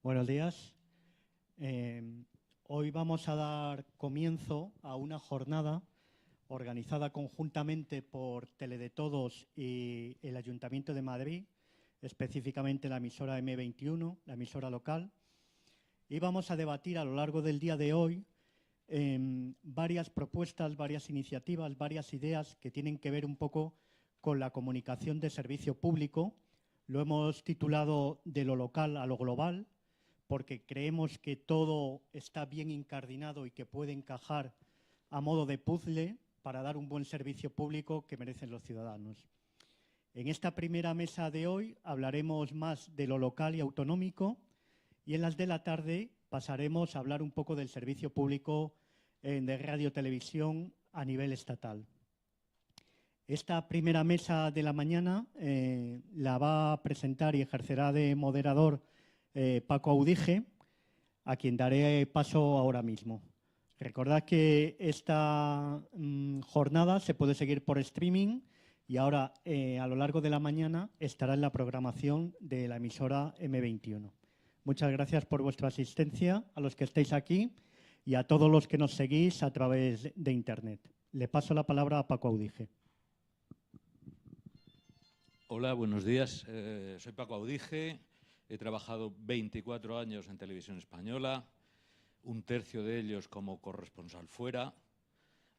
Buenos días. Hoy vamos a dar comienzo a una jornada organizada conjuntamente por Tele de Todos y el Ayuntamiento de Madrid, específicamente la emisora M21, la emisora local. Y vamos a debatir a lo largo del día de hoy varias propuestas, varias iniciativas, varias ideas que tienen que ver un poco con la comunicación de servicio público. Lo hemos titulado De lo local a lo global, porque creemos que todo está bien incardinado y que puede encajar a modo de puzzle para dar un buen servicio público que merecen los ciudadanos. En esta primera mesa de hoy hablaremos más de lo local y autonómico, y en las de la tarde pasaremos a hablar un poco del servicio público de radio-televisión a nivel estatal. Esta primera mesa de la mañana la va a presentar y ejercerá de moderador Paco Audije, a quien daré paso ahora mismo. Recordad que esta jornada se puede seguir por streaming y ahora a lo largo de la mañana estará en la programación de la emisora M21. Muchas gracias por vuestra asistencia, a los que estáis aquí y a todos los que nos seguís a través de Internet. Le paso la palabra a Paco Audije. Hola, buenos días. Soy Paco Audije. He trabajado 24 años en Televisión Española, un tercio de ellos como corresponsal fuera.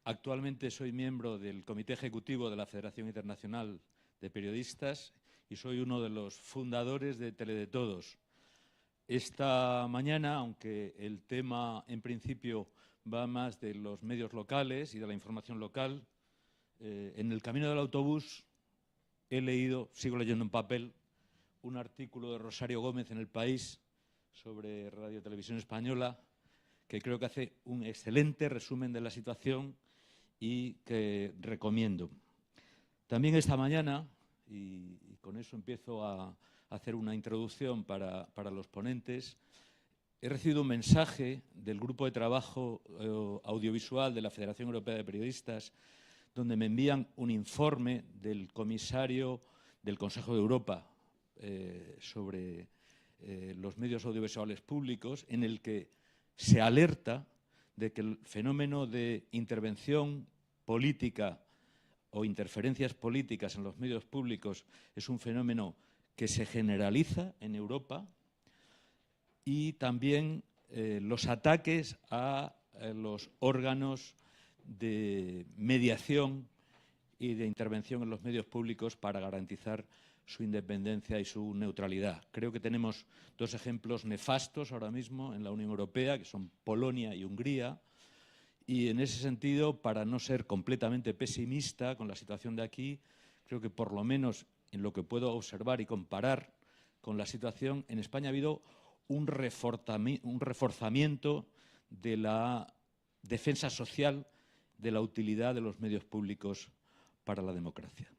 Actualmente soy miembro del Comité Ejecutivo de la Federación Internacional de Periodistas y soy uno de los fundadores de Tele de Todos. Esta mañana, aunque el tema en principio va más de los medios locales y de la información local, en el camino del autobús sigo leyendo en papel, un artículo de Rosario Gómez en El País sobre Radio Televisión Española, que creo que hace un excelente resumen de la situación y que recomiendo. También esta mañana, y con eso empiezo a hacer una introducción para los ponentes, he recibido un mensaje del Grupo de Trabajo Audiovisual de la Federación Europea de Periodistas, donde me envían un informe del comisario del Consejo de Europa sobre los medios audiovisuales públicos, en el que se alerta de que el fenómeno de intervención política o interferencias políticas en los medios públicos es un fenómeno que se generaliza en Europa, y también los ataques a los órganos de mediación y de intervención en los medios públicos para garantizar su independencia y su neutralidad. Creo que tenemos dos ejemplos nefastos ahora mismo en la Unión Europea, que son Polonia y Hungría, y en ese sentido, para no ser completamente pesimista con la situación de aquí, creo que por lo menos en lo que puedo observar y comparar con la situación, en España ha habido un reforzamiento de la defensa social de la utilidad de los medios públicos para la democracia.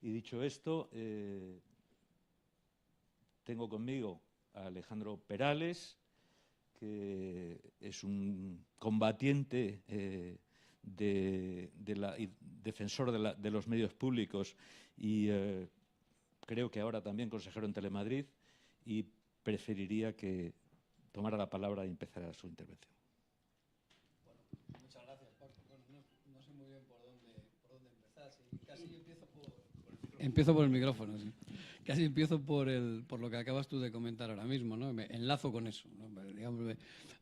Y dicho esto, tengo conmigo a Alejandro Perales, que es un combatiente defensor de los medios públicos y creo que ahora también consejero en Telemadrid, y preferiría que tomara la palabra y empezara su intervención. Bueno, muchas gracias, Paco. Bueno, no sé muy bien por dónde empezar. Sí, casi empiezo por el micrófono, sí. Casi empiezo por lo que acabas tú de comentar ahora mismo, ¿no? Me enlazo con eso, ¿no? Digamos,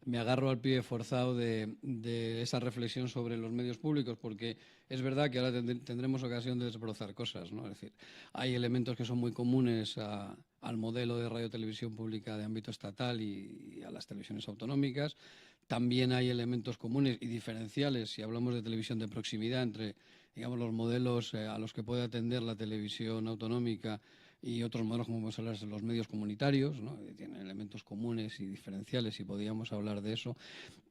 me agarro al pie forzado de esa reflexión sobre los medios públicos, porque es verdad que ahora tendremos ocasión de desbrozar cosas, ¿no? Es decir, hay elementos que son muy comunes al modelo de radio-televisión pública de ámbito estatal y a las televisiones autonómicas. También hay elementos comunes y diferenciales, si hablamos de televisión de proximidad, entre, digamos, los modelos a los que puede atender la televisión autonómica y otros modelos, como podemos hablar de los medios comunitarios, ¿no? Tienen elementos comunes y diferenciales y podríamos hablar de eso.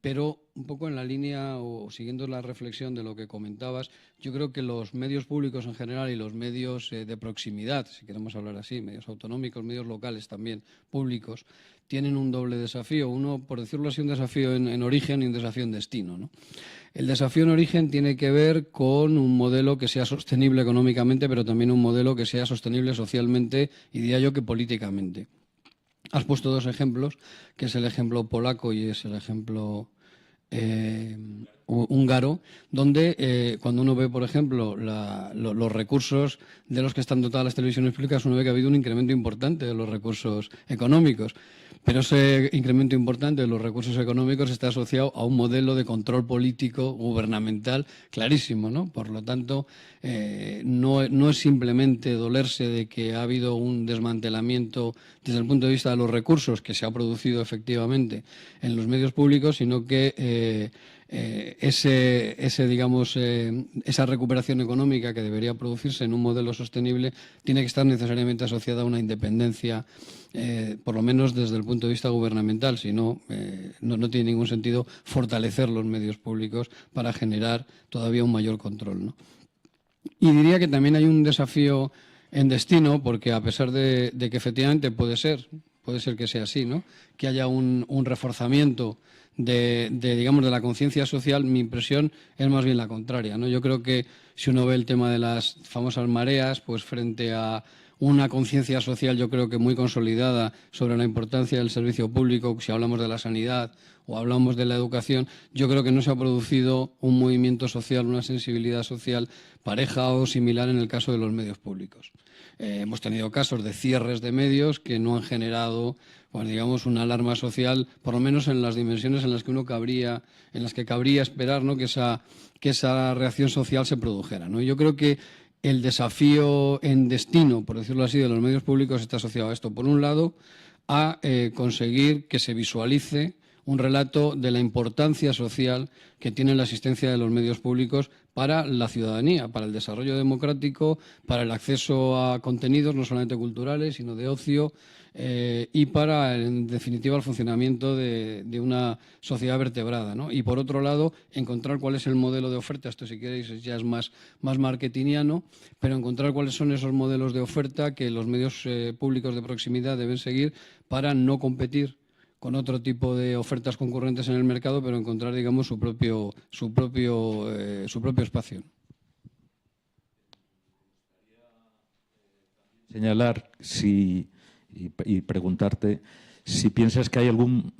Pero un poco en la línea o siguiendo la reflexión de lo que comentabas, yo creo que los medios públicos en general y los medios de proximidad, si queremos hablar así, medios autonómicos, medios locales también, públicos, tienen un doble desafío. Uno, por decirlo así, un desafío en origen y un desafío en destino, ¿no? El desafío en origen tiene que ver con un modelo que sea sostenible económicamente, pero también un modelo que sea sostenible socialmente y diría yo que políticamente. Has puesto dos ejemplos, que es el ejemplo polaco y es el ejemplo húngaro, donde cuando uno ve, por ejemplo, los recursos de los que están dotadas las televisiones públicas, uno ve que ha habido un incremento importante de los recursos económicos. Pero ese incremento importante de los recursos económicos está asociado a un modelo de control político gubernamental clarísimo, ¿no? Por lo tanto, no es simplemente dolerse de que ha habido un desmantelamiento desde el punto de vista de los recursos que se ha producido efectivamente en los medios públicos, sino que esa recuperación económica que debería producirse en un modelo sostenible tiene que estar necesariamente asociada a una independencia, por lo menos desde el punto de vista gubernamental. Si no, no tiene ningún sentido fortalecer los medios públicos para generar todavía un mayor control, ¿no? Y diría que también hay un desafío en destino, porque a pesar de que efectivamente puede ser que sea así, ¿no? Que haya un reforzamiento de la conciencia social, mi impresión es más bien la contraria, ¿no? Yo creo que si uno ve el tema de las famosas mareas, pues frente a una conciencia social yo creo que muy consolidada sobre la importancia del servicio público, si hablamos de la sanidad o hablamos de la educación, yo creo que no se ha producido un movimiento social, una sensibilidad social pareja o similar en el caso de los medios públicos. Hemos tenido casos de cierres de medios que no han generado, pues digamos, una alarma social, por lo menos en las dimensiones en las que cabría esperar, ¿no? que esa reacción social se produjera, ¿no? Yo creo que el desafío en destino, por decirlo así, de los medios públicos está asociado a esto. Por un lado, a conseguir que se visualice un relato de la importancia social que tiene la asistencia de los medios públicos para la ciudadanía, para el desarrollo democrático, para el acceso a contenidos no solamente culturales, sino de ocio, y para, en definitiva, el funcionamiento de una sociedad vertebrada, ¿no? Y, por otro lado, encontrar cuál es el modelo de oferta. Esto, si queréis, ya es más marketingiano, pero encontrar cuáles son esos modelos de oferta que los medios públicos de proximidad deben seguir para no competir con otro tipo de ofertas concurrentes en el mercado, pero encontrar, digamos, su propio espacio. Señalar y preguntarte si piensas que hay algún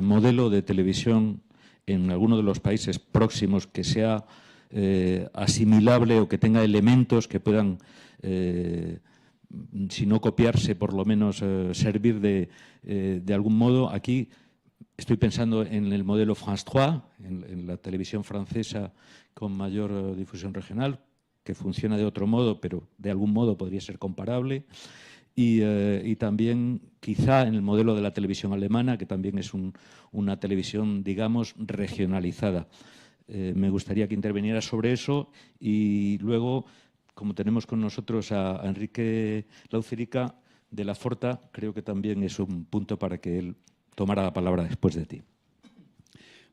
modelo de televisión en alguno de los países próximos que sea asimilable o que tenga elementos que puedan, si no copiarse, por lo menos servir de algún modo. Aquí estoy pensando en el modelo France 3, en la televisión francesa con mayor difusión regional, que funciona de otro modo, pero de algún modo podría ser comparable. Y también quizá en el modelo de la televisión alemana, que también es una televisión, digamos, regionalizada. Me gustaría que interviniera sobre eso. Y luego, como tenemos con nosotros a Enrique Laucerica de la Forta, creo que también es un punto para que él tomara la palabra después de ti.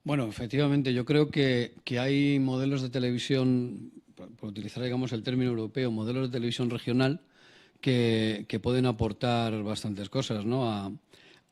Bueno, efectivamente, yo creo que hay modelos de televisión, por utilizar, digamos, el término europeo, modelos de televisión regional, que pueden aportar bastantes cosas, ¿no?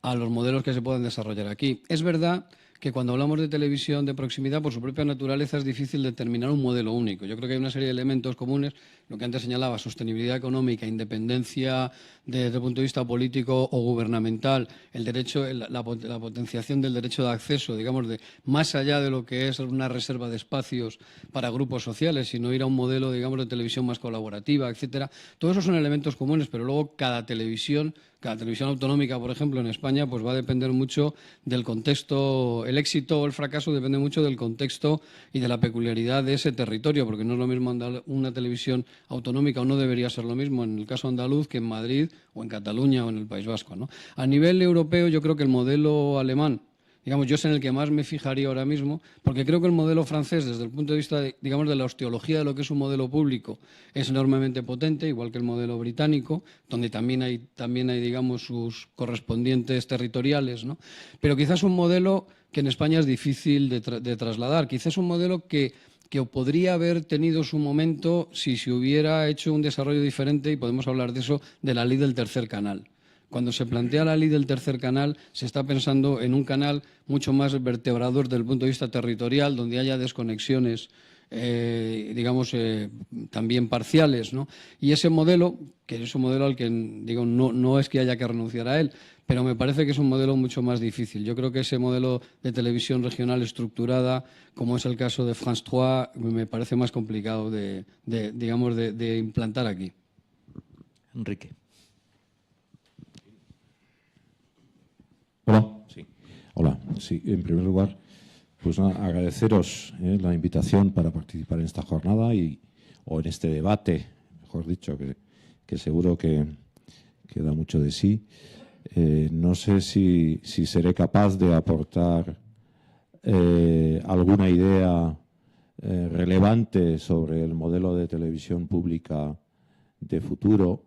a los modelos que se pueden desarrollar aquí. Es verdad que cuando hablamos de televisión de proximidad, por su propia naturaleza es difícil determinar un modelo único. Yo creo que hay una serie de elementos comunes, lo que antes señalaba, sostenibilidad económica, independencia desde el punto de vista político o gubernamental, el derecho, la potenciación del derecho de acceso, digamos, más allá de lo que es una reserva de espacios para grupos sociales, sino ir a un modelo, digamos, de televisión más colaborativa, etcétera. Todos esos son elementos comunes, pero luego cada televisión autonómica, por ejemplo, en España, pues va a depender mucho del contexto. El éxito o el fracaso depende mucho del contexto y de la peculiaridad de ese territorio, porque no es lo mismo una televisión autonómica, o no debería ser lo mismo en el caso andaluz que en Madrid o en Cataluña o en el País Vasco, ¿no? A nivel europeo, yo creo que el modelo alemán, digamos, yo es en el que más me fijaría ahora mismo, porque creo que el modelo francés, desde el punto de vista, digamos, de la osteología de lo que es un modelo público, es enormemente potente, igual que el modelo británico, donde también hay, digamos, sus correspondientes territoriales, ¿no? Pero quizás un modelo que en España es difícil de trasladar. Quizás un modelo que podría haber tenido su momento si se hubiera hecho un desarrollo diferente, y podemos hablar de eso, de la ley del tercer canal. Cuando se plantea la ley del tercer canal, se está pensando en un canal mucho más vertebrador desde el punto de vista territorial, donde haya desconexiones digamos, también parciales, ¿no? Y ese modelo, que es un modelo al que, digo, no es que haya que renunciar a él, pero me parece que es un modelo mucho más difícil. Yo creo que ese modelo de televisión regional estructurada, como es el caso de France 3, me parece más complicado de implantar aquí. Enrique. Hola. Sí. Hola. Sí, en primer lugar, pues nada, agradeceros la invitación para participar en esta jornada o en este debate, mejor dicho, que seguro que da mucho de sí. No sé si seré capaz de aportar alguna idea relevante sobre el modelo de televisión pública de futuro,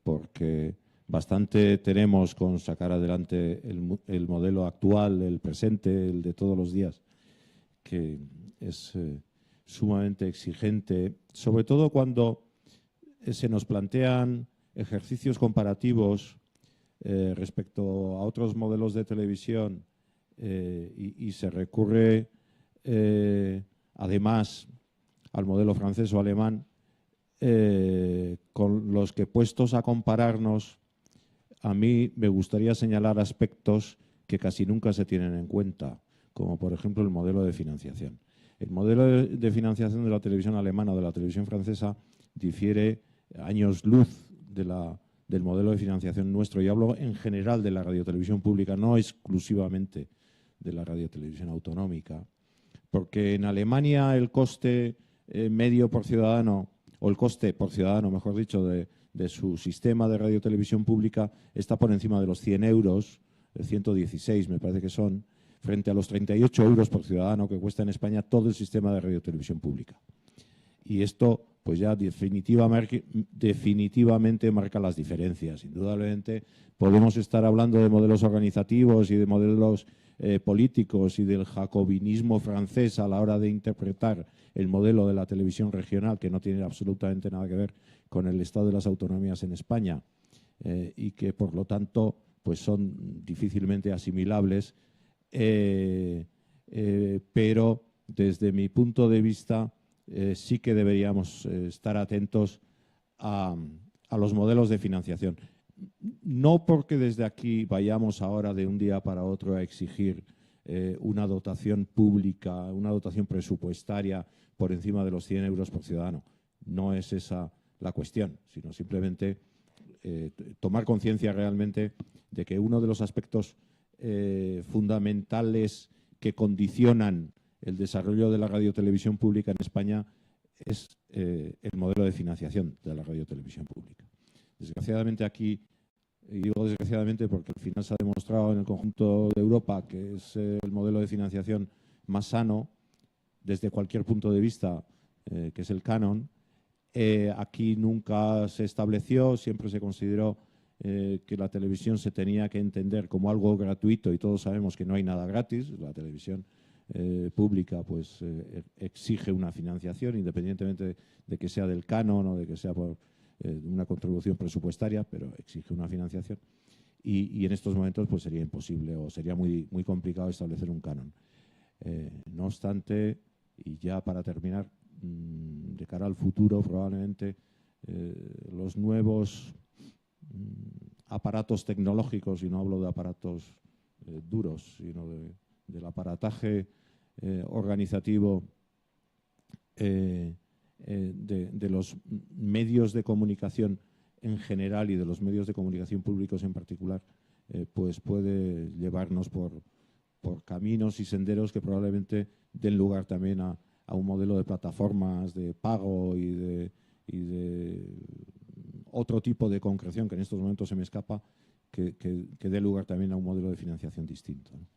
porque bastante tenemos con sacar adelante el modelo actual, el presente, el de todos los días, que es sumamente exigente, sobre todo cuando se nos plantean ejercicios comparativos respecto a otros modelos de televisión y se recurre además al modelo francés o alemán, con los que puestos a compararnos, a mí me gustaría señalar aspectos que casi nunca se tienen en cuenta, como por ejemplo el modelo de financiación. El modelo de financiación de la televisión alemana o de la televisión francesa difiere años luz del modelo de financiación nuestro. Y hablo en general de la radiotelevisión pública, no exclusivamente de la radiotelevisión autonómica, porque en Alemania el coste medio por ciudadano, o el coste por ciudadano, mejor dicho, de su sistema de radiotelevisión pública está por encima de los 100 euros, 116 me parece que son, frente a los 38 euros por ciudadano que cuesta en España todo el sistema de radiotelevisión pública. Y esto pues ya definitivamente marca las diferencias. Indudablemente podemos estar hablando de modelos organizativos y de modelos políticos y del jacobinismo francés a la hora de interpretar el modelo de la televisión regional, que no tiene absolutamente nada que ver con el estado de las autonomías en España y que por lo tanto pues son difícilmente asimilables, pero desde mi punto de vista sí que deberíamos estar atentos a los modelos de financiación. No porque desde aquí vayamos ahora de un día para otro a exigir una dotación pública, una dotación presupuestaria por encima de los 100 euros por ciudadano. No es esa la cuestión, sino simplemente tomar conciencia realmente de que uno de los aspectos fundamentales que condicionan el desarrollo de la radiotelevisión pública en España es el modelo de financiación de la radiotelevisión pública. Desgraciadamente aquí, y digo desgraciadamente porque al final se ha demostrado en el conjunto de Europa que es el modelo de financiación más sano desde cualquier punto de vista, que es el canon. Aquí nunca se estableció, siempre se consideró que la televisión se tenía que entender como algo gratuito y todos sabemos que no hay nada gratis. La televisión pública pues exige una financiación independientemente de que sea del canon o de que sea por una contribución presupuestaria, pero exige una financiación y en estos momentos pues sería imposible o sería muy complicado establecer un canon. No obstante, y ya para terminar, de cara al futuro probablemente los nuevos aparatos tecnológicos, y no hablo de aparatos duros, sino del aparataje organizativo de los medios de comunicación en general y de los medios de comunicación públicos en particular, pues puede llevarnos por caminos y senderos que probablemente den lugar también a un modelo de plataformas de pago y de otro tipo de concreción que en estos momentos se me escapa, que dé lugar también a un modelo de financiación distinto, ¿no?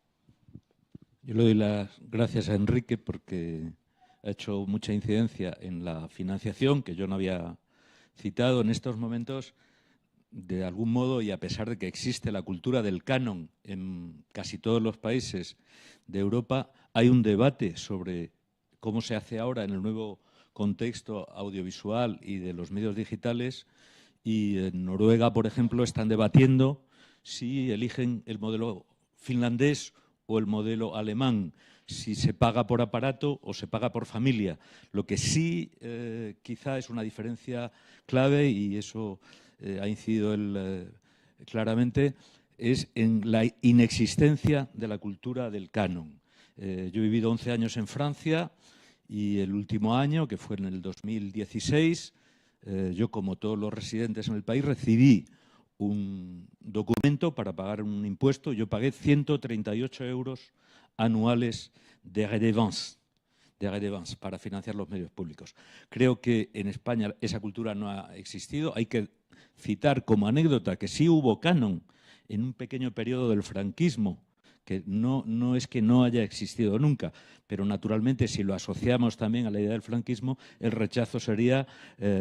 Yo le doy las gracias a Enrique porque ha hecho mucha incidencia en la financiación, que yo no había citado en estos momentos. De algún modo, y a pesar de que existe la cultura del canon en casi todos los países de Europa, hay un debate sobre cómo se hace ahora en el nuevo contexto audiovisual y de los medios digitales. Y en Noruega, por ejemplo, están debatiendo si eligen el modelo finlandés o el modelo alemán, si se paga por aparato o se paga por familia. Lo que sí quizá es una diferencia clave, y eso ha incidido él claramente, es en la inexistencia de la cultura del canon. Yo he vivido 11 años en Francia y el último año, que fue en el 2016, yo, como todos los residentes en el país, recibí un documento para pagar un impuesto. Yo pagué 138 euros anuales de redevance para financiar los medios públicos. Creo que en España esa cultura no ha existido. Hay que citar como anécdota que sí hubo canon en un pequeño periodo del franquismo, que no es que no haya existido nunca, pero naturalmente si lo asociamos también a la idea del franquismo, el rechazo sería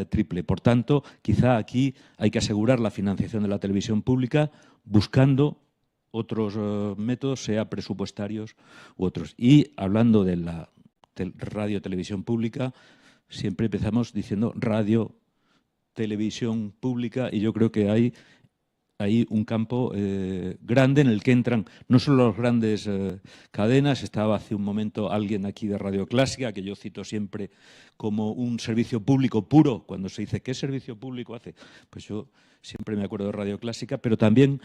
triple. Por tanto, quizá aquí hay que asegurar la financiación de la televisión pública buscando otros métodos, sea presupuestarios u otros. Y hablando de la radio-televisión pública, siempre empezamos diciendo radio-televisión pública, y yo creo que hay un campo grande en el que entran no solo las grandes cadenas. Estaba hace un momento alguien aquí de Radio Clásica, que yo cito siempre como un servicio público puro. Cuando se dice ¿qué servicio público hace? Pues yo siempre me acuerdo de Radio Clásica, pero también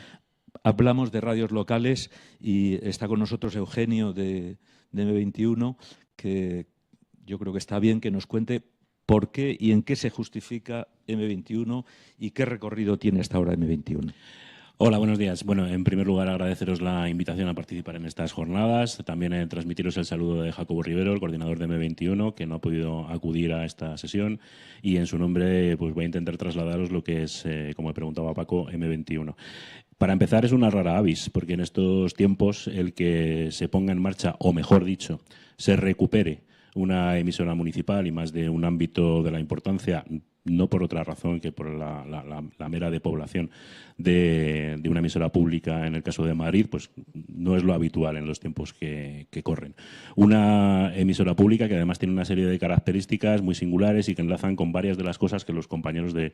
hablamos de radios locales, y está con nosotros Eugenio de M21, que yo creo que está bien que nos cuente por qué y en qué se justifica M21 y qué recorrido tiene hasta ahora M21. Hola, buenos días. Bueno, en primer lugar, agradeceros la invitación a participar en estas jornadas. También transmitiros el saludo de Jacobo Rivero, el coordinador de M21, que no ha podido acudir a esta sesión, y en su nombre pues voy a intentar trasladaros lo que es, como me preguntaba Paco, M21. Para empezar, es una rara avis, porque en estos tiempos el que se ponga en marcha, o mejor dicho, se recupere una emisora municipal, y más de un ámbito de la importancia, no por otra razón que por la mera depoblación de una emisora pública, en el caso de Madrid, pues no es lo habitual en los tiempos que corren. Una emisora pública que además tiene una serie de características muy singulares y que enlazan con varias de las cosas que los compañeros de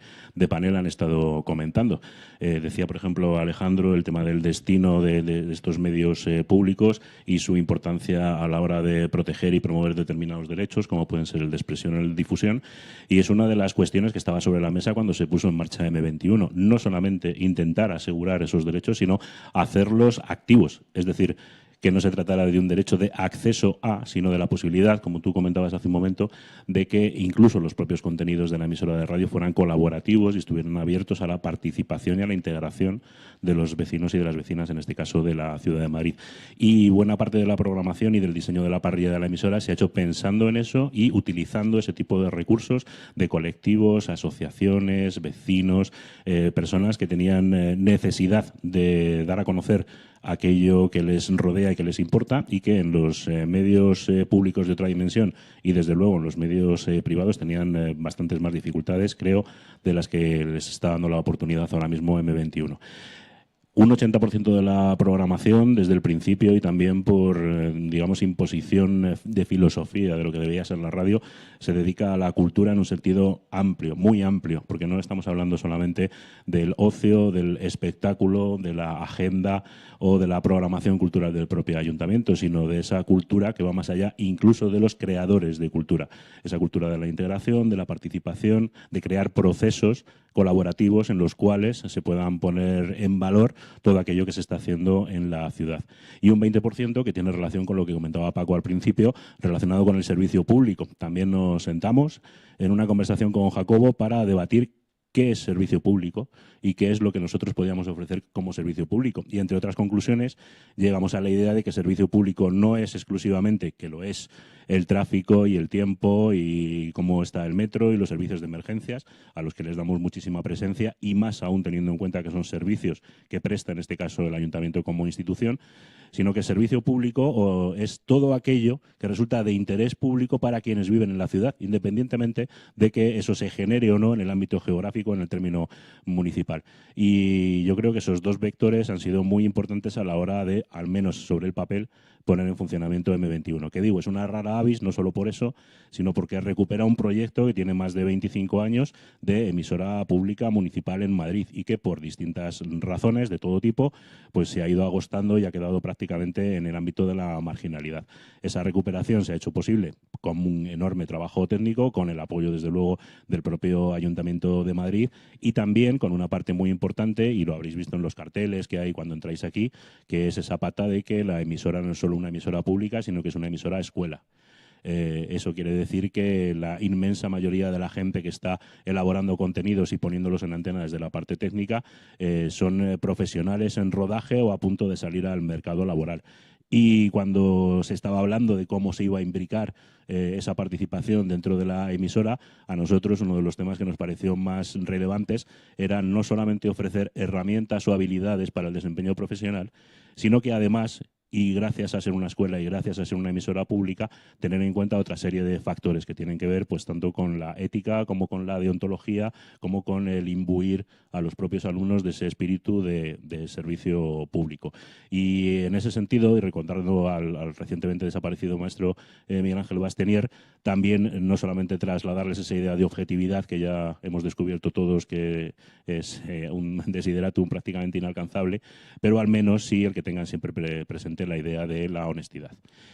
panel han estado comentando. Decía, por ejemplo, Alejandro, el tema del destino de estos medios públicos y su importancia a la hora de proteger y promover determinados derechos, como pueden ser el de expresión o el de difusión, y es una de las cuestiones que estaba sobre la mesa cuando se puso en marcha M21. No solamente intentar asegurar esos derechos, sino hacerlos activos. Es decir, que no se tratara de un derecho de acceso a, sino de la posibilidad, como tú comentabas hace un momento, de que incluso los propios contenidos de la emisora de radio fueran colaborativos y estuvieran abiertos a la participación y a la integración de los vecinos y de las vecinas, en este caso de la ciudad de Madrid. Y buena parte de la programación y del diseño de la parrilla de la emisora se ha hecho pensando en eso y utilizando ese tipo de recursos de colectivos, asociaciones, vecinos, personas que tenían necesidad de dar a conocer aquello que les rodea y que les importa, y que en los medios públicos de otra dimensión y desde luego en los medios privados tenían bastantes más dificultades, creo, de las que les está dando la oportunidad ahora mismo M21. Un 80% de la programación desde el principio, y también por, digamos, imposición de filosofía de lo que debía ser la radio, se dedica a la cultura en un sentido amplio, muy amplio, porque no estamos hablando solamente del ocio, del espectáculo, de la agenda o de la programación cultural del propio ayuntamiento, sino de esa cultura que va más allá incluso de los creadores de cultura. Esa cultura de la integración, de la participación, de crear procesos colaborativos en los cuales se puedan poner en valor todo aquello que se está haciendo en la ciudad. Y un 20% que tiene relación con lo que comentaba Paco al principio, relacionado con el servicio público. También nos sentamos en una conversación con Jacobo para debatir qué es servicio público y qué es lo que nosotros podíamos ofrecer como servicio público. Y entre otras conclusiones, llegamos a la idea de que servicio público no es exclusivamente, que lo es, el tráfico y el tiempo y cómo está el metro y los servicios de emergencias, a los que les damos muchísima presencia, y más aún teniendo en cuenta que son servicios que presta en este caso el ayuntamiento como institución, sino que servicio público es todo aquello que resulta de interés público para quienes viven en la ciudad, independientemente de que eso se genere o no en el ámbito geográfico, en el término municipal. Y yo creo que esos dos vectores han sido muy importantes a la hora de, al menos sobre el papel, poner en funcionamiento M21. Que digo, es una rara avis, no solo por eso, sino porque recupera un proyecto que tiene más de 25 años de emisora pública municipal en Madrid y que por distintas razones de todo tipo pues se ha ido agostando y ha quedado prácticamente prácticamente en el ámbito de la marginalidad. Esa recuperación se ha hecho posible con un enorme trabajo técnico, con el apoyo, desde luego, del propio Ayuntamiento de Madrid y también con una parte muy importante, y lo habréis visto en los carteles que hay cuando entráis aquí, que es esa pata de que la emisora no es solo una emisora pública, sino que es una emisora escuela. Eso quiere decir que la inmensa mayoría de la gente que está elaborando contenidos y poniéndolos en antena desde la parte técnica son profesionales en rodaje o a punto de salir al mercado laboral. Y cuando se estaba hablando de cómo se iba a imbricar esa participación dentro de la emisora, a nosotros uno de los temas que nos pareció más relevantes era no solamente ofrecer herramientas o habilidades para el desempeño profesional, sino que además, y gracias a ser una escuela y gracias a ser una emisora pública, tener en cuenta otra serie de factores que tienen que ver pues tanto con la ética como con la deontología, como con el imbuir a los propios alumnos de ese espíritu de servicio público. Y en ese sentido, y recordando al recientemente desaparecido maestro Miguel Ángel Bastenier, también no solamente trasladarles esa idea de objetividad que ya hemos descubierto todos que es un desideratum prácticamente inalcanzable, pero al menos sí el que tengan siempre presente la idea de la honestidad.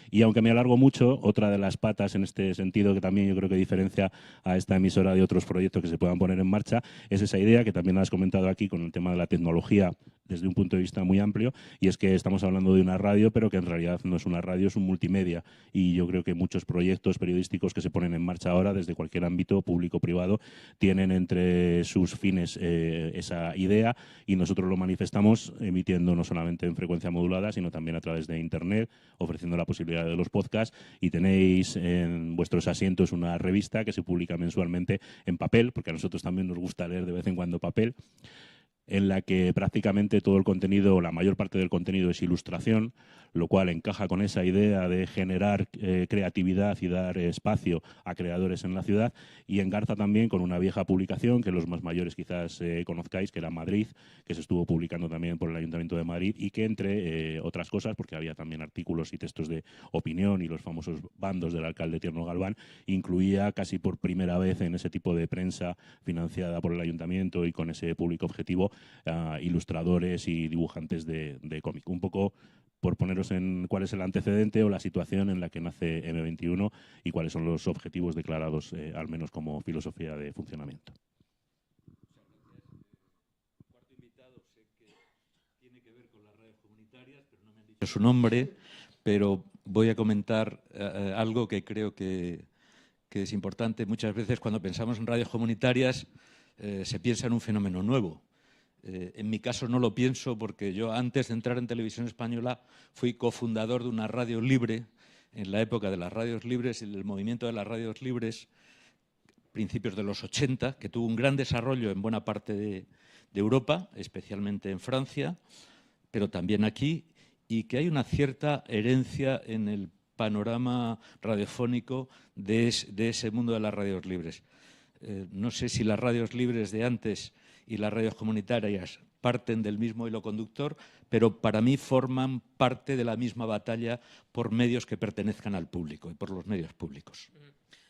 Y aunque me alargo mucho, otra de las patas en este sentido que también yo creo que diferencia a esta emisora de otros proyectos que se puedan poner en marcha es esa idea que también has comentado aquí con el tema de la tecnología desde un punto de vista muy amplio, y es que estamos hablando de una radio, pero que en realidad no es una radio, es un multimedia, y yo creo que muchos proyectos periodísticos que se ponen en marcha ahora desde cualquier ámbito público o privado tienen entre sus fines esa idea, y nosotros lo manifestamos emitiendo no solamente en frecuencia modulada, sino también a través de internet, ofreciendo la posibilidad de los podcasts, y tenéis en vuestros asientos una revista que se publica mensualmente en papel, porque a nosotros también nos gusta leer de vez en cuando papel, en la que prácticamente todo el contenido, la mayor parte del contenido es ilustración, lo cual encaja con esa idea de generar creatividad y dar espacio a creadores en la ciudad, y engarza también con una vieja publicación que los más mayores quizás conozcáis, que era Madrid, que se estuvo publicando también por el Ayuntamiento de Madrid y que, entre otras cosas, porque había también artículos y textos de opinión y los famosos bandos del alcalde Tierno Galván, incluía casi por primera vez en ese tipo de prensa financiada por el Ayuntamiento y con ese público objetivo ilustradores y dibujantes de cómic. Un poco por poneros en cuál es el antecedente o la situación en la que nace M21 y cuáles son los objetivos declarados, al menos como filosofía de funcionamiento. El cuarto invitado sé que tiene que ver con las radios comunitarias, pero no me han dicho su nombre, pero voy a comentar algo que creo que es importante. Muchas veces cuando pensamos en radios comunitarias se piensa en un fenómeno nuevo. En mi caso no lo pienso, porque yo antes de entrar en Televisión Española fui cofundador de una radio libre en la época de las radios libres y del movimiento de las radios libres, principios de los 80, que tuvo un gran desarrollo en buena parte de Europa, especialmente en Francia, pero también aquí, y que hay una cierta herencia en el panorama radiofónico de ese mundo de las radios libres. No sé si las radios libres de antes y las radios comunitarias parten del mismo hilo conductor, pero para mí forman parte de la misma batalla por medios que pertenezcan al público y por los medios públicos.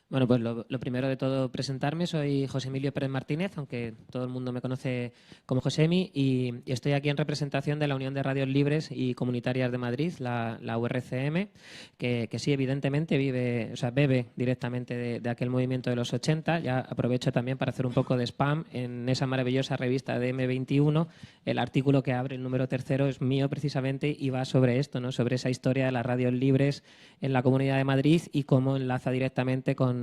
Bueno, pues lo primero de todo, presentarme. Soy José Emilio Pérez Martínez, aunque todo el mundo me conoce como Josemi, y estoy aquí en representación de la Unión de Radios Libres y Comunitarias de Madrid, la URCM, que sí, evidentemente bebe directamente de aquel movimiento de los 80. Ya aprovecho también para hacer un poco de spam en esa maravillosa revista de M21. El artículo que abre el número 3 es mío precisamente y va sobre esto, ¿no? Sobre esa historia de las radios libres en la Comunidad de Madrid y cómo enlaza directamente con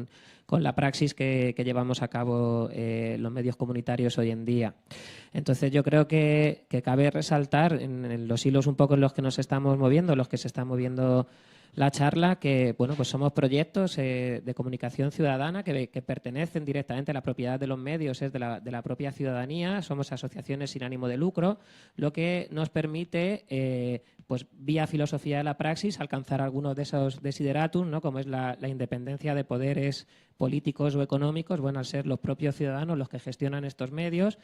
la praxis que llevamos a cabo los medios comunitarios hoy en día. Entonces yo creo que cabe resaltar en los hilos un poco en los que nos estamos moviendo, los que se está moviendo la charla, que bueno, pues somos proyectos de comunicación ciudadana que pertenecen directamente a la propiedad de los medios, es de la propia ciudadanía, somos asociaciones sin ánimo de lucro, lo que nos permite, pues vía filosofía de la praxis, alcanzar algunos de esos desideratum, ¿no? Como es la independencia de poderes políticos o económicos, bueno, al ser los propios ciudadanos los que gestionan estos medios,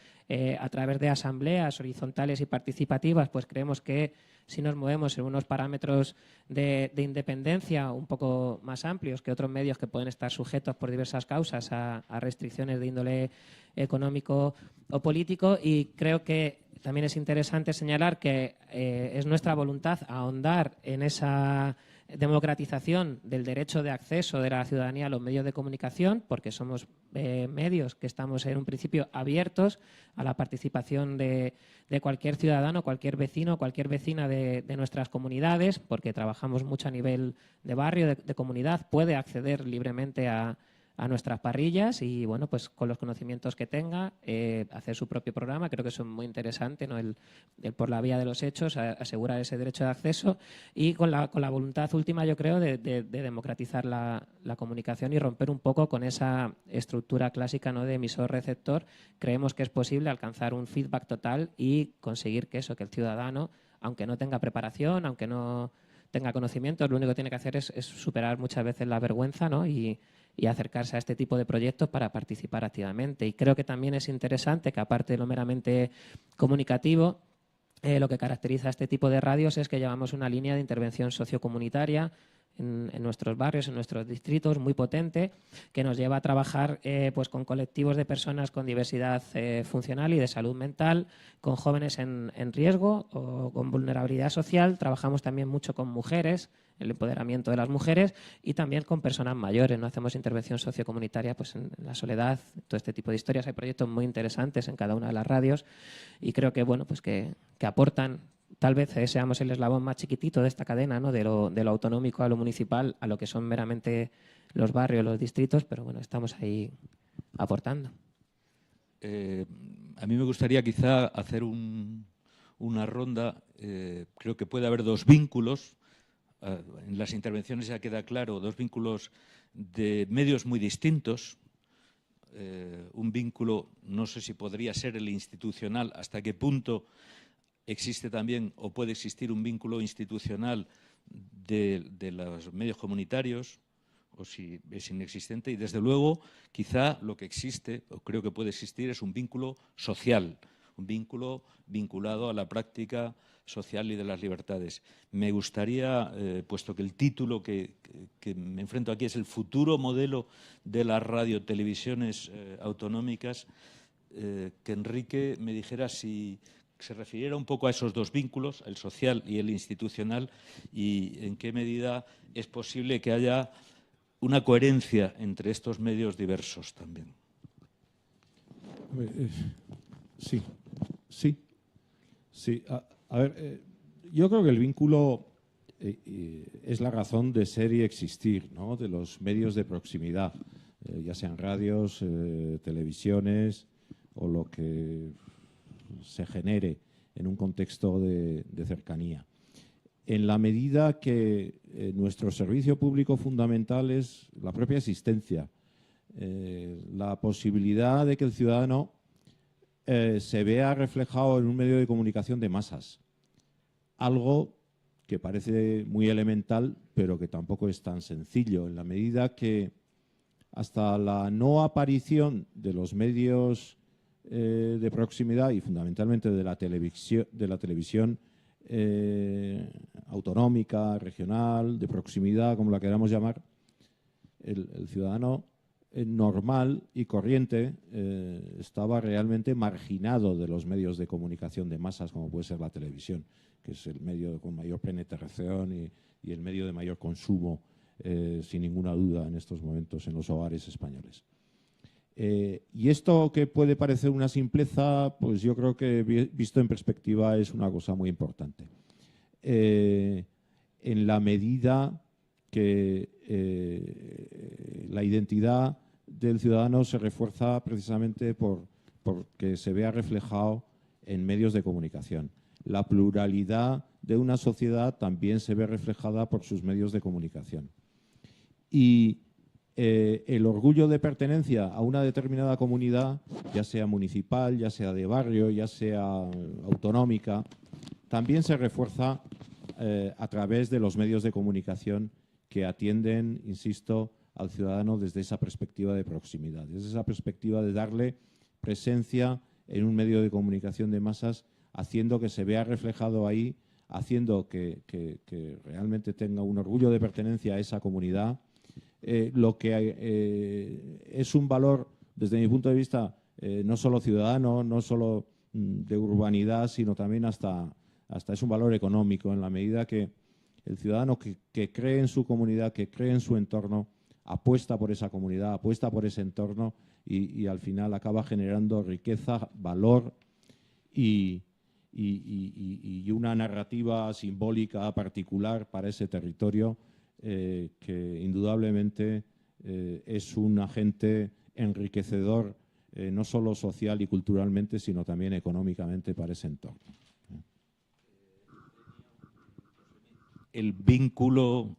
a través de asambleas horizontales y participativas, pues creemos que si nos movemos en unos parámetros de independencia independencia un poco más amplios que otros medios que pueden estar sujetos por diversas causas a restricciones de índole económico o político, y creo que también es interesante señalar que es nuestra voluntad ahondar en esa democratización del derecho de acceso de la ciudadanía a los medios de comunicación, porque somos medios que estamos en un principio abiertos a la participación de cualquier ciudadano, cualquier vecino, cualquier vecina de nuestras comunidades, porque trabajamos mucho a nivel de barrio, de comunidad, puede acceder libremente a nuestras parrillas y, bueno, pues con los conocimientos que tenga, hacer su propio programa. Creo que eso es muy interesante, ¿no? El por la vía de los hechos, asegurar ese derecho de acceso y con la voluntad última, yo creo, de democratizar la comunicación y romper un poco con esa estructura clásica, ¿no?, de emisor-receptor. Creemos que es posible alcanzar un feedback total y conseguir que el ciudadano, aunque no tenga preparación, aunque no tenga conocimientos, lo único que tiene que hacer es superar muchas veces la vergüenza, ¿no?, y acercarse a este tipo de proyectos para participar activamente. Y creo que también es interesante que, aparte de lo meramente comunicativo, lo que caracteriza a este tipo de radios es que llevamos una línea de intervención sociocomunitaria en nuestros barrios, en nuestros distritos, muy potente, que nos lleva a trabajar pues con colectivos de personas con diversidad funcional y de salud mental, con jóvenes en riesgo o con vulnerabilidad social. Trabajamos también mucho con mujeres, el empoderamiento de las mujeres, y también con personas mayores. No hacemos intervención sociocomunitaria pues en la soledad, todo este tipo de historias. Hay proyectos muy interesantes en cada una de las radios y creo que, bueno, pues que aportan. Tal vez seamos el eslabón más chiquitito de esta cadena, ¿no?, de lo autonómico a lo municipal, a lo que son meramente los barrios, los distritos, pero bueno, estamos ahí aportando. A mí me gustaría quizá hacer una ronda. Creo que puede haber dos vínculos. En las intervenciones ya queda claro, dos vínculos de medios muy distintos. Un vínculo, no sé si podría ser el institucional, hasta qué punto existe también o puede existir un vínculo institucional de los medios comunitarios, o si es inexistente. Y desde luego, quizá lo que existe, o creo que puede existir, es un vínculo social, un vínculo vinculado a la práctica social y de las libertades. Me gustaría, puesto que el título que me enfrento aquí es el futuro modelo de las radiotelevisiones autonómicas, que Enrique me dijera si se refiriera un poco a esos dos vínculos, el social y el institucional, y en qué medida es posible que haya una coherencia entre estos medios diversos también. Sí. A ver, yo creo que el vínculo es la razón de ser y existir, ¿no?, de los medios de proximidad, ya sean radios, televisiones o lo que se genere en un contexto de cercanía. En la medida que nuestro servicio público fundamental es la propia existencia, la posibilidad de que el ciudadano se vea reflejado en un medio de comunicación de masas, algo que parece muy elemental, pero que tampoco es tan sencillo, en la medida que hasta la no aparición de los medios de proximidad y fundamentalmente de la televisión autonómica, regional, de proximidad, como la queramos llamar, el ciudadano normal y corriente estaba realmente marginado de los medios de comunicación de masas, como puede ser la televisión, que es el medio con mayor penetración y el medio de mayor consumo, sin ninguna duda, en estos momentos en los hogares españoles. Y esto, que puede parecer una simpleza, pues yo creo que visto en perspectiva es una cosa muy importante. En la medida que la identidad del ciudadano se refuerza precisamente porque se vea reflejado en medios de comunicación. La pluralidad de una sociedad también se ve reflejada por sus medios de comunicación. Y el orgullo de pertenencia a una determinada comunidad, ya sea municipal, ya sea de barrio, ya sea autonómica, también se refuerza a través de los medios de comunicación que atienden, insisto, al ciudadano desde esa perspectiva de proximidad, desde esa perspectiva de darle presencia en un medio de comunicación de masas, haciendo que se vea reflejado ahí haciendo que realmente tenga un orgullo de pertenencia a esa comunidad. Lo que es un valor, desde mi punto de vista, no solo ciudadano, no solo de urbanidad, sino también hasta es un valor económico, en la medida que el ciudadano que cree en su comunidad, que cree en su entorno, apuesta por esa comunidad, apuesta por ese entorno y al final acaba generando riqueza, valor y una narrativa simbólica particular para ese territorio que indudablemente es un agente enriquecedor no solo social y culturalmente, sino también económicamente para ese entorno. El vínculo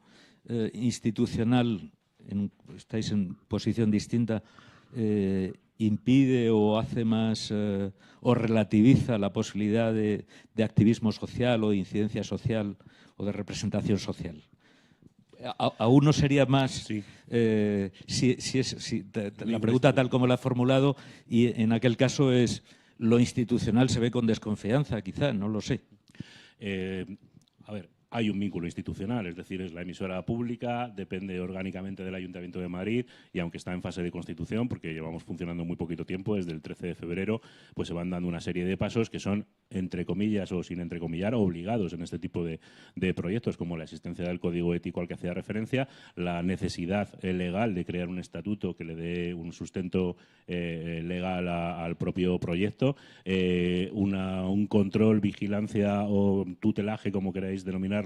institucional, estáis en posición distinta, impide o hace más o relativiza la posibilidad de activismo social o de incidencia social o de representación social. Aún no sería más Sí. la pregunta tal como la he formulado, y en aquel caso es lo institucional se ve con desconfianza, quizá, no lo sé. A ver, hay un vínculo institucional, es decir, es la emisora pública, depende orgánicamente del Ayuntamiento de Madrid y aunque está en fase de constitución, porque llevamos funcionando muy poquito tiempo, desde el 13 de febrero, pues se van dando una serie de pasos que son, entre comillas o sin entrecomillar, obligados en este tipo de proyectos, como la existencia del código ético al que hacía referencia, la necesidad legal de crear un estatuto que le dé un sustento legal al propio proyecto, un control, vigilancia o tutelaje, como queráis denominarlo,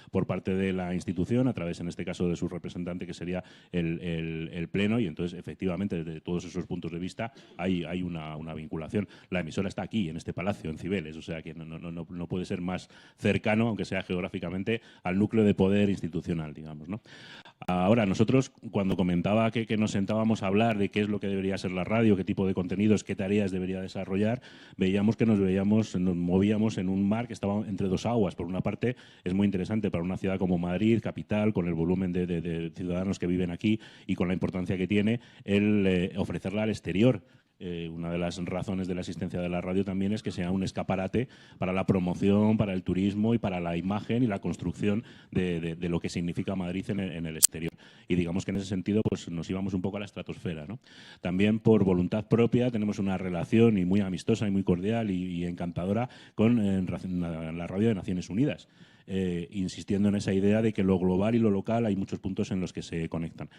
por parte de la institución, a través, en este caso, de su representante, que sería el Pleno, y entonces, efectivamente, desde todos esos puntos de vista hay una vinculación. La emisora está aquí, en este palacio, en Cibeles, o sea que no puede ser más cercano, aunque sea geográficamente, al núcleo de poder institucional, digamos, ¿no? Ahora, nosotros, cuando comentaba que nos sentábamos a hablar de qué es lo que debería ser la radio, qué tipo de contenidos, qué tareas debería desarrollar, veíamos que nos movíamos en un mar que estaba entre dos aguas. Por una parte, es muy interesante para una ciudad como Madrid, capital, con el volumen de ciudadanos que viven aquí y con la importancia que tiene el ofrecerla al exterior. Una de las razones de la existencia de la radio también es que sea un escaparate para la promoción, para el turismo y para la imagen y la construcción de lo que significa Madrid en el exterior. Y digamos que en ese sentido pues nos íbamos un poco a la estratosfera, ¿no? También por voluntad propia tenemos una relación y muy amistosa y muy cordial y encantadora con la radio de Naciones Unidas. Insistiendo en esa idea de que lo global y lo local hay muchos puntos en los que se conectan.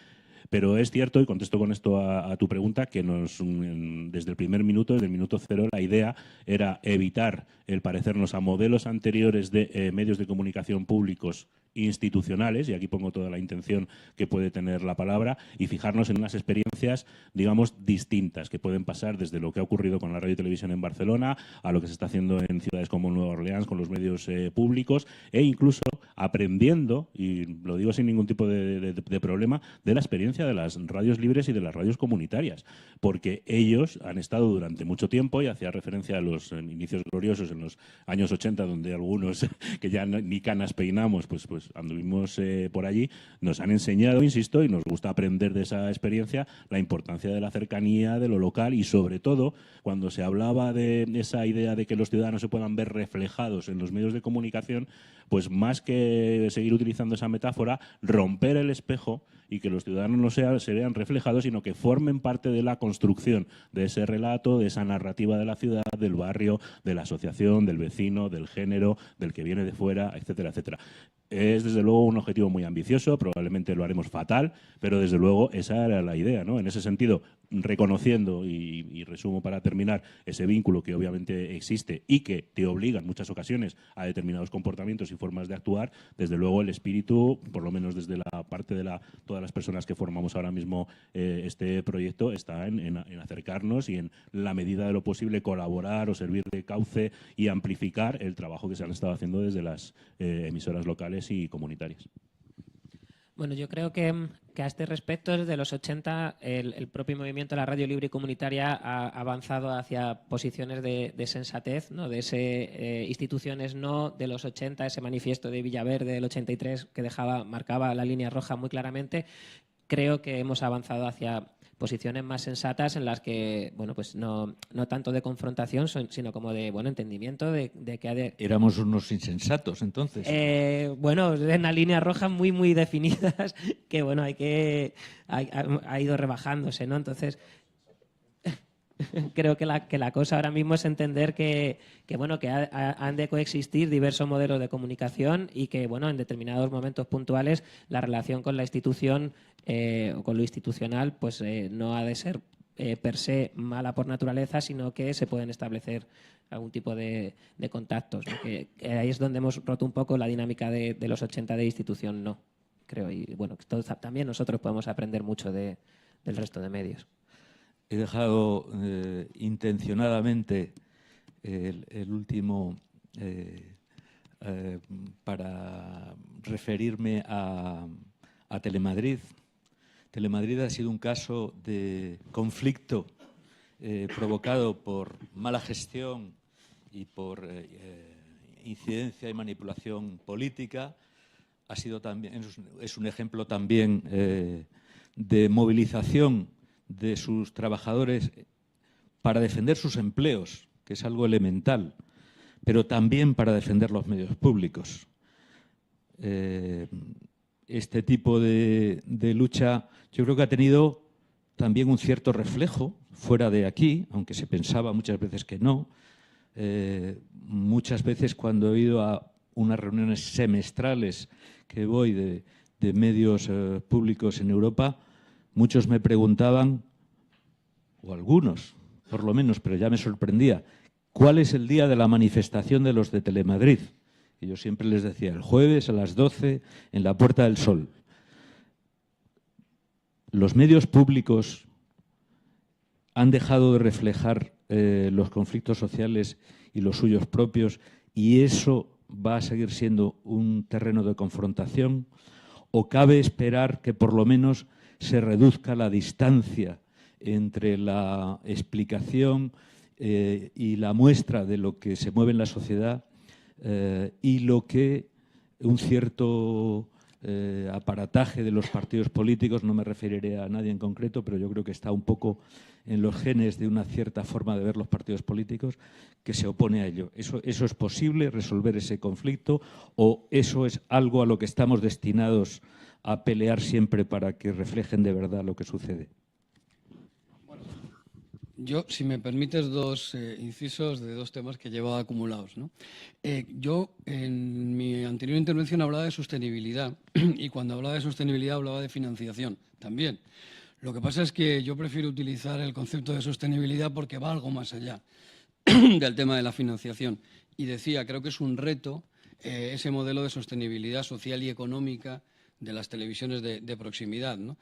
Pero es cierto, y contesto con esto a tu pregunta, que desde el primer minuto, desde el minuto cero, la idea era evitar el parecernos a modelos anteriores de medios de comunicación públicos institucionales, y aquí pongo toda la intención que puede tener la palabra, y fijarnos en unas experiencias, digamos, distintas, que pueden pasar desde lo que ha ocurrido con la radio y televisión en Barcelona a lo que se está haciendo en ciudades como Nueva Orleans con los medios públicos, e incluso aprendiendo, y lo digo sin ningún tipo de problema, de la experiencia de las radios libres y de las radios comunitarias, porque ellos han estado durante mucho tiempo, y hacía referencia a los inicios gloriosos en los años 80, donde algunos que ya ni canas peinamos, pues anduvimos por allí, nos han enseñado, insisto, y nos gusta aprender de esa experiencia, la importancia de la cercanía, de lo local, y sobre todo, cuando se hablaba de esa idea de que los ciudadanos se puedan ver reflejados en los medios de comunicación, pues más que seguir utilizando esa metáfora, romper el espejo y que los ciudadanos no se vean reflejados, sino que formen parte de la construcción de ese relato, de esa narrativa de la ciudad, del barrio, de la asociación, del vecino, del género, del que viene de fuera, etcétera, etcétera. Es desde luego un objetivo muy ambicioso, probablemente lo haremos fatal, pero desde luego esa era la idea, ¿no? En ese sentido, reconociendo, y resumo para terminar, ese vínculo que obviamente existe y que te obliga en muchas ocasiones a determinados comportamientos y formas de actuar, desde luego el espíritu, por lo menos desde la parte de todas las personas que formamos ahora mismo este proyecto, está en acercarnos y en la medida de lo posible colaborar o servir de cauce y amplificar el trabajo que se han estado haciendo desde las emisoras locales y comunitarias. Bueno, yo creo que a este respecto, desde los 80, el propio movimiento de la radio libre y comunitaria ha avanzado hacia posiciones de sensatez, ¿no? De ese instituciones no de los 80, ese manifiesto de Villaverde del 83 que marcaba la línea roja muy claramente. Creo que hemos avanzado hacia posiciones más sensatas en las que, bueno, pues no tanto de confrontación, sino como de entendimiento de que ha de... Éramos unos insensatos, entonces. Bueno, en las líneas rojas muy, muy definidas que, bueno, ha ido rebajándose, ¿no? Entonces, creo que la cosa ahora mismo es entender que han de coexistir diversos modelos de comunicación y que, bueno, en determinados momentos puntuales la relación con la institución o con lo institucional pues no ha de ser per se mala por naturaleza, sino que se pueden establecer algún tipo de contactos, ¿no? Que ahí es donde hemos roto un poco la dinámica de los 80 de institución, no, creo. Y bueno, también nosotros podemos aprender mucho del resto de medios. He dejado intencionadamente el último para referirme a Telemadrid. Telemadrid ha sido un caso de conflicto provocado por mala gestión y por incidencia y manipulación política. Es un ejemplo también de movilización de sus trabajadores para defender sus empleos, que es algo elemental, pero también para defender los medios públicos. Este tipo de lucha yo creo que ha tenido también un cierto reflejo fuera de aquí, aunque se pensaba muchas veces que no. Muchas veces cuando he ido a unas reuniones semestrales que voy de medios públicos en Europa, muchos me preguntaban, o algunos, por lo menos, pero ya me sorprendía, ¿cuál es el día de la manifestación de los de Telemadrid? Y yo siempre les decía, el jueves a las 12 en la Puerta del Sol. Los medios públicos han dejado de reflejar los conflictos sociales y los suyos propios, y eso va a seguir siendo un terreno de confrontación, o cabe esperar que por lo menos se reduzca la distancia entre la explicación y la muestra de lo que se mueve en la sociedad y lo que un cierto aparataje de los partidos políticos, no me referiré a nadie en concreto, pero yo creo que está un poco en los genes de una cierta forma de ver los partidos políticos, que se opone a ello. ¿Eso es posible, resolver ese conflicto, o eso es algo a lo que estamos destinados a pelear siempre para que reflejen de verdad lo que sucede? Yo, si me permites, dos incisos de dos temas que llevaba acumulados, ¿no? Yo, en mi anterior intervención, hablaba de sostenibilidad y cuando hablaba de sostenibilidad hablaba de financiación también. Lo que pasa es que yo prefiero utilizar el concepto de sostenibilidad porque va algo más allá del tema de la financiación. Y decía, creo que es un reto ese modelo de sostenibilidad social y económica de las televisiones de proximidad, ¿no?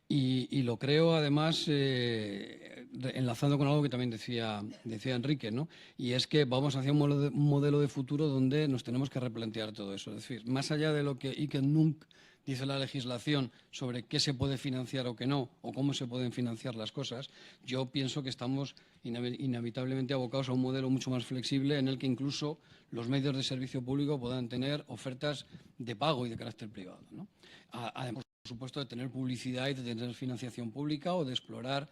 Y lo creo, además, enlazando con algo que también decía Enrique, ¿no? Y es que vamos hacia un modelo de futuro donde nos tenemos que replantear todo eso. Es decir, más allá de lo que hic et nunc dice la legislación sobre qué se puede financiar o qué no, o cómo se pueden financiar las cosas, yo pienso que estamos inevitablemente abocados a un modelo mucho más flexible en el que incluso los medios de servicio público puedan tener ofertas de pago y de carácter privado, ¿no? Además, por supuesto, de tener publicidad y de tener financiación pública o de explorar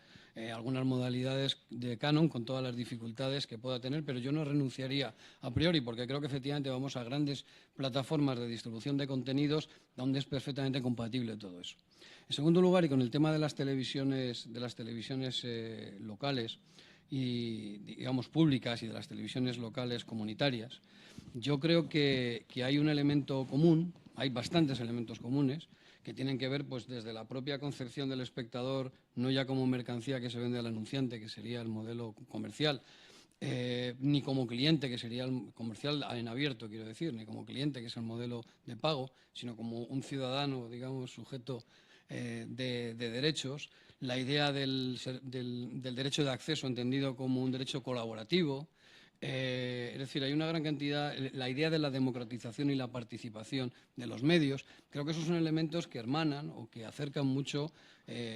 algunas modalidades de canon con todas las dificultades que pueda tener, pero yo no renunciaría a priori porque creo que efectivamente vamos a grandes plataformas de distribución de contenidos donde es perfectamente compatible todo eso. En segundo lugar, y con el tema de las televisiones locales y, digamos, públicas y de las televisiones locales comunitarias, yo creo que hay un elemento común, hay bastantes elementos comunes, que tienen que ver pues desde la propia concepción del espectador, no ya como mercancía que se vende al anunciante, que sería el modelo comercial, ni como cliente, que sería el comercial en abierto, quiero decir, ni como cliente, que es el modelo de pago, sino como un ciudadano, digamos, sujeto de derechos. La idea del derecho de acceso entendido como un derecho colaborativo. Es decir, hay una gran cantidad, la idea de la democratización y la participación de los medios, creo que esos son elementos que hermanan o que acercan mucho,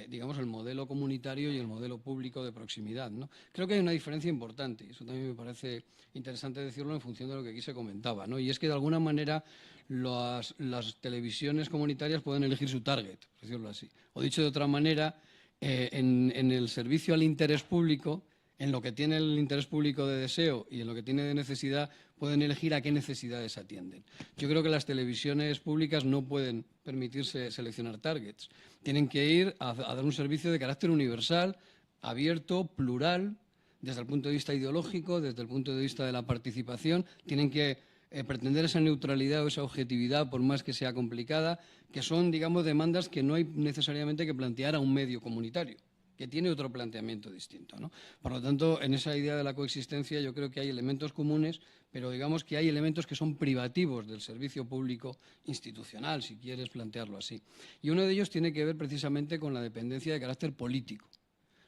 digamos, el modelo comunitario y el modelo público de proximidad, ¿no? Creo que hay una diferencia importante, y eso también me parece interesante decirlo en función de lo que aquí se comentaba, ¿no? Y es que de alguna manera las televisiones comunitarias pueden elegir su target, por decirlo así. O dicho de otra manera, en el servicio al interés público, en lo que tiene el interés público de deseo y en lo que tiene de necesidad, pueden elegir a qué necesidades atienden. Yo creo que las televisiones públicas no pueden permitirse seleccionar targets. Tienen que ir a dar un servicio de carácter universal, abierto, plural, desde el punto de vista ideológico, desde el punto de vista de la participación. Tienen que pretender esa neutralidad o esa objetividad, por más que sea complicada, que son, digamos, demandas que no hay necesariamente que plantear a un medio comunitario, que tiene otro planteamiento distinto, ¿no? Por lo tanto, en esa idea de la coexistencia yo creo que hay elementos comunes, pero digamos que hay elementos que son privativos del servicio público institucional, si quieres plantearlo así. Y uno de ellos tiene que ver precisamente con la dependencia de carácter político.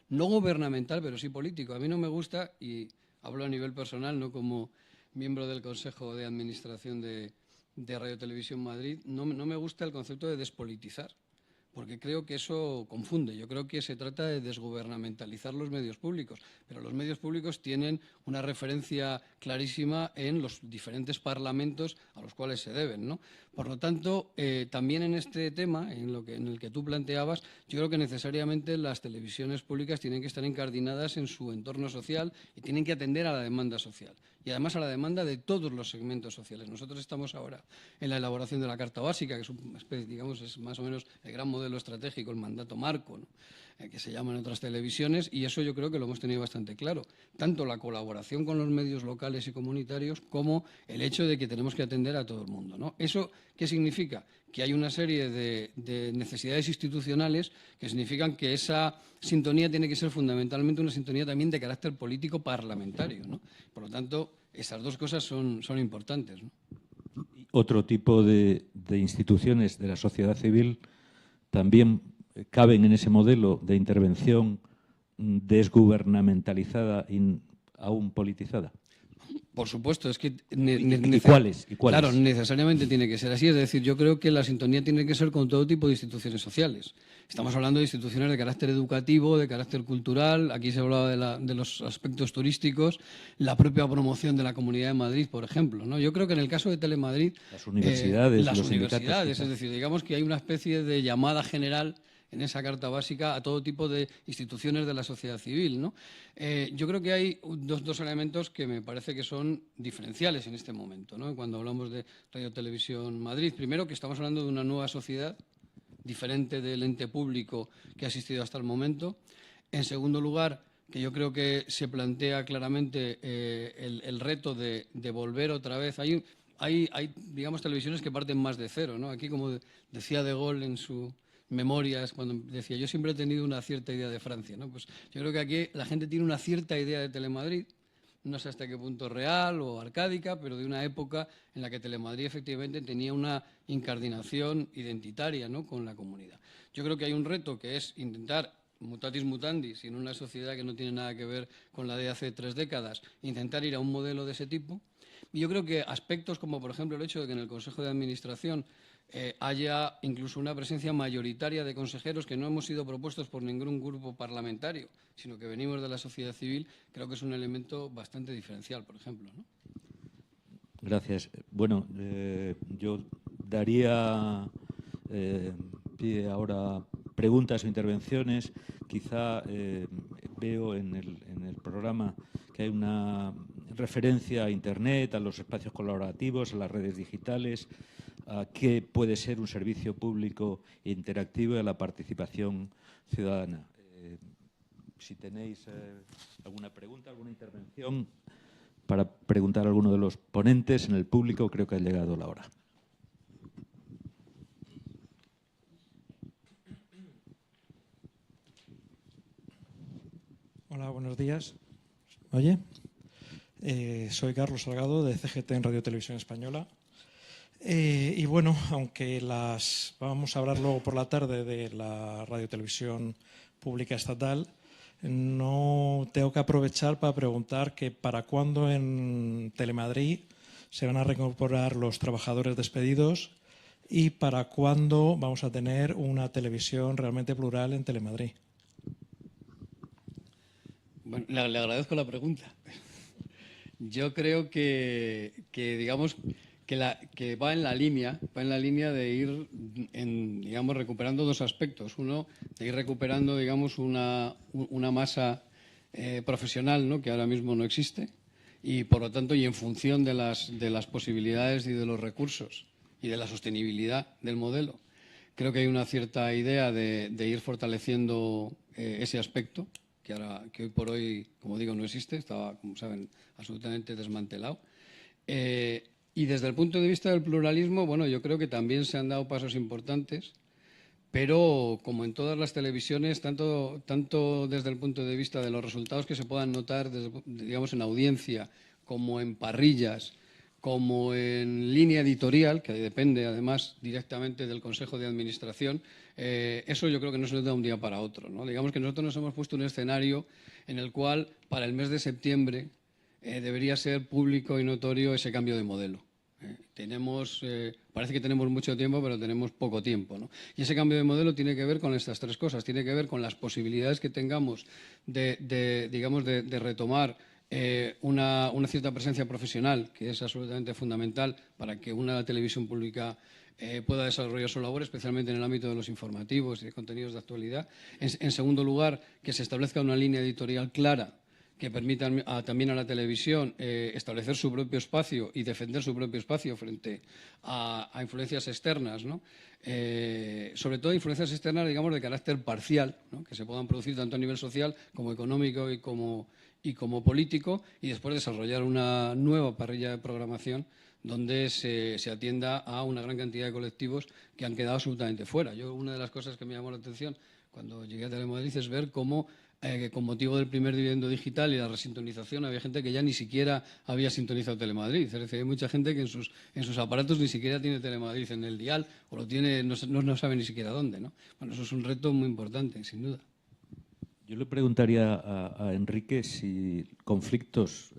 No gubernamental, pero sí político. A mí no me gusta, y hablo a nivel personal, no como miembro del Consejo de Administración de Radio Televisión Madrid, no me gusta el concepto de despolitizar, porque creo que eso confunde. Yo creo que se trata de desgubernamentalizar los medios públicos, pero los medios públicos tienen una referencia clarísima en los diferentes parlamentos a los cuales se deben, ¿no? Por lo tanto, también en este tema, en el que tú planteabas, yo creo que necesariamente las televisiones públicas tienen que estar incardinadas en su entorno social y tienen que atender a la demanda social y además a la demanda de todos los segmentos sociales. Nosotros estamos ahora en la elaboración de la Carta Básica, que es digamos, es más o menos el gran modelo estratégico, el mandato marco, ¿no? Que se llama en otras televisiones, y eso yo creo que lo hemos tenido bastante claro. Tanto la colaboración con los medios locales y comunitarios como el hecho de que tenemos que atender a todo el mundo, ¿no? ¿Eso qué significa? Que hay una serie de necesidades institucionales que significan que esa sintonía tiene que ser fundamentalmente una sintonía también de carácter político parlamentario, ¿no? Por lo tanto, esas dos cosas son importantes, ¿no? Otro tipo de instituciones de la sociedad civil también caben en ese modelo de intervención desgubernamentalizada y aún politizada. Por supuesto, es que... ¿Y cuáles? Claro, necesariamente tiene que ser así. Es decir, yo creo que la sintonía tiene que ser con todo tipo de instituciones sociales. Estamos hablando de instituciones de carácter educativo, de carácter cultural. Aquí se hablaba de los aspectos turísticos, la propia promoción de la Comunidad de Madrid, por ejemplo, ¿no? Yo creo que en el caso de Telemadrid... Las universidades, las los universidades, sindicatos, es decir, digamos que hay una especie de llamada general en esa Carta Básica a todo tipo de instituciones de la sociedad civil, ¿no? Yo creo que hay dos elementos que me parece que son diferenciales en este momento, ¿no? Cuando hablamos de Radio Televisión Madrid. Primero, que estamos hablando de una nueva sociedad diferente del ente público que ha existido hasta el momento. En segundo lugar, que yo creo que se plantea claramente el reto de volver otra vez. Hay, digamos, televisiones que parten más de cero, ¿no? Aquí, como decía De Gaulle en su memorias, cuando decía, yo siempre he tenido una cierta idea de Francia, ¿no? Pues yo creo que aquí la gente tiene una cierta idea de Telemadrid, no sé hasta qué punto real o arcádica, pero de una época en la que Telemadrid efectivamente tenía una incardinación identitaria, ¿no?, con la comunidad. Yo creo que hay un reto que es intentar, mutatis mutandis, en una sociedad que no tiene nada que ver con la de hace 3 décadas, intentar ir a un modelo de ese tipo. Y yo creo que aspectos como, por ejemplo, el hecho de que en el Consejo de Administración haya incluso una presencia mayoritaria de consejeros que no hemos sido propuestos por ningún grupo parlamentario, sino que venimos de la sociedad civil, creo que es un elemento bastante diferencial, por ejemplo, ¿no? Gracias. Bueno, yo daría pie ahora a preguntas o intervenciones. Quizá veo en el programa que hay una referencia a Internet, a los espacios colaborativos, a las redes digitales, a qué puede ser un servicio público interactivo y a la participación ciudadana. Si tenéis alguna pregunta, alguna intervención para preguntar a alguno de los ponentes en el público, creo que ha llegado la hora. Hola, buenos días. ¿Oye? Soy Carlos Salgado, de CGT en Radio Televisión Española. Y bueno, aunque vamos a hablar luego por la tarde de la Radio Televisión Pública Estatal, no tengo que aprovechar para preguntar que para cuándo en Telemadrid se van a reincorporar los trabajadores despedidos y para cuándo vamos a tener una televisión realmente plural en Telemadrid. Bueno, le agradezco la pregunta. Yo creo que digamos, que va en la línea de ir, digamos, recuperando dos aspectos. Uno, de ir recuperando, digamos, una masa profesional, ¿no?, que ahora mismo no existe, y por lo tanto, y en función de las posibilidades y de los recursos y de la sostenibilidad del modelo, creo que hay una cierta idea de ir fortaleciendo ese aspecto, que hoy por hoy, como digo, no existe, estaba, como saben, absolutamente desmantelado. Y desde el punto de vista del pluralismo, bueno, yo creo que también se han dado pasos importantes, pero como en todas las televisiones, tanto desde el punto de vista de los resultados que se puedan notar, digamos, en audiencia, como en parrillas, como en línea editorial, que depende además directamente del Consejo de Administración, eso yo creo que no se nos da un día para otro, ¿no? Digamos que nosotros nos hemos puesto un escenario en el cual para el mes de septiembre debería ser público y notorio ese cambio de modelo. Parece que tenemos mucho tiempo, pero tenemos poco tiempo, ¿no? Y ese cambio de modelo tiene que ver con estas tres cosas. Tiene que ver con las posibilidades que tengamos de retomar una cierta presencia profesional, que es absolutamente fundamental para que una televisión pública pueda desarrollar su labor, especialmente en el ámbito de los informativos y de contenidos de actualidad. En segundo lugar, que se establezca una línea editorial clara que permita también a la televisión establecer su propio espacio y defender su propio espacio frente a influencias externas, ¿no? Sobre todo influencias externas, digamos, de carácter parcial, ¿no?, que se puedan producir tanto a nivel social como económico y como político, y después desarrollar una nueva parrilla de programación donde se atienda a una gran cantidad de colectivos que han quedado absolutamente fuera. Una de las cosas que me llamó la atención cuando llegué a Telemadrid es ver cómo con motivo del primer dividendo digital y la resintonización había gente que ya ni siquiera había sintonizado Telemadrid. Es decir, hay mucha gente que en sus aparatos ni siquiera tiene Telemadrid en el dial, o lo tiene, no sabe ni siquiera dónde, ¿no? Bueno, eso es un reto muy importante, sin duda. Yo le preguntaría a Enrique si conflictos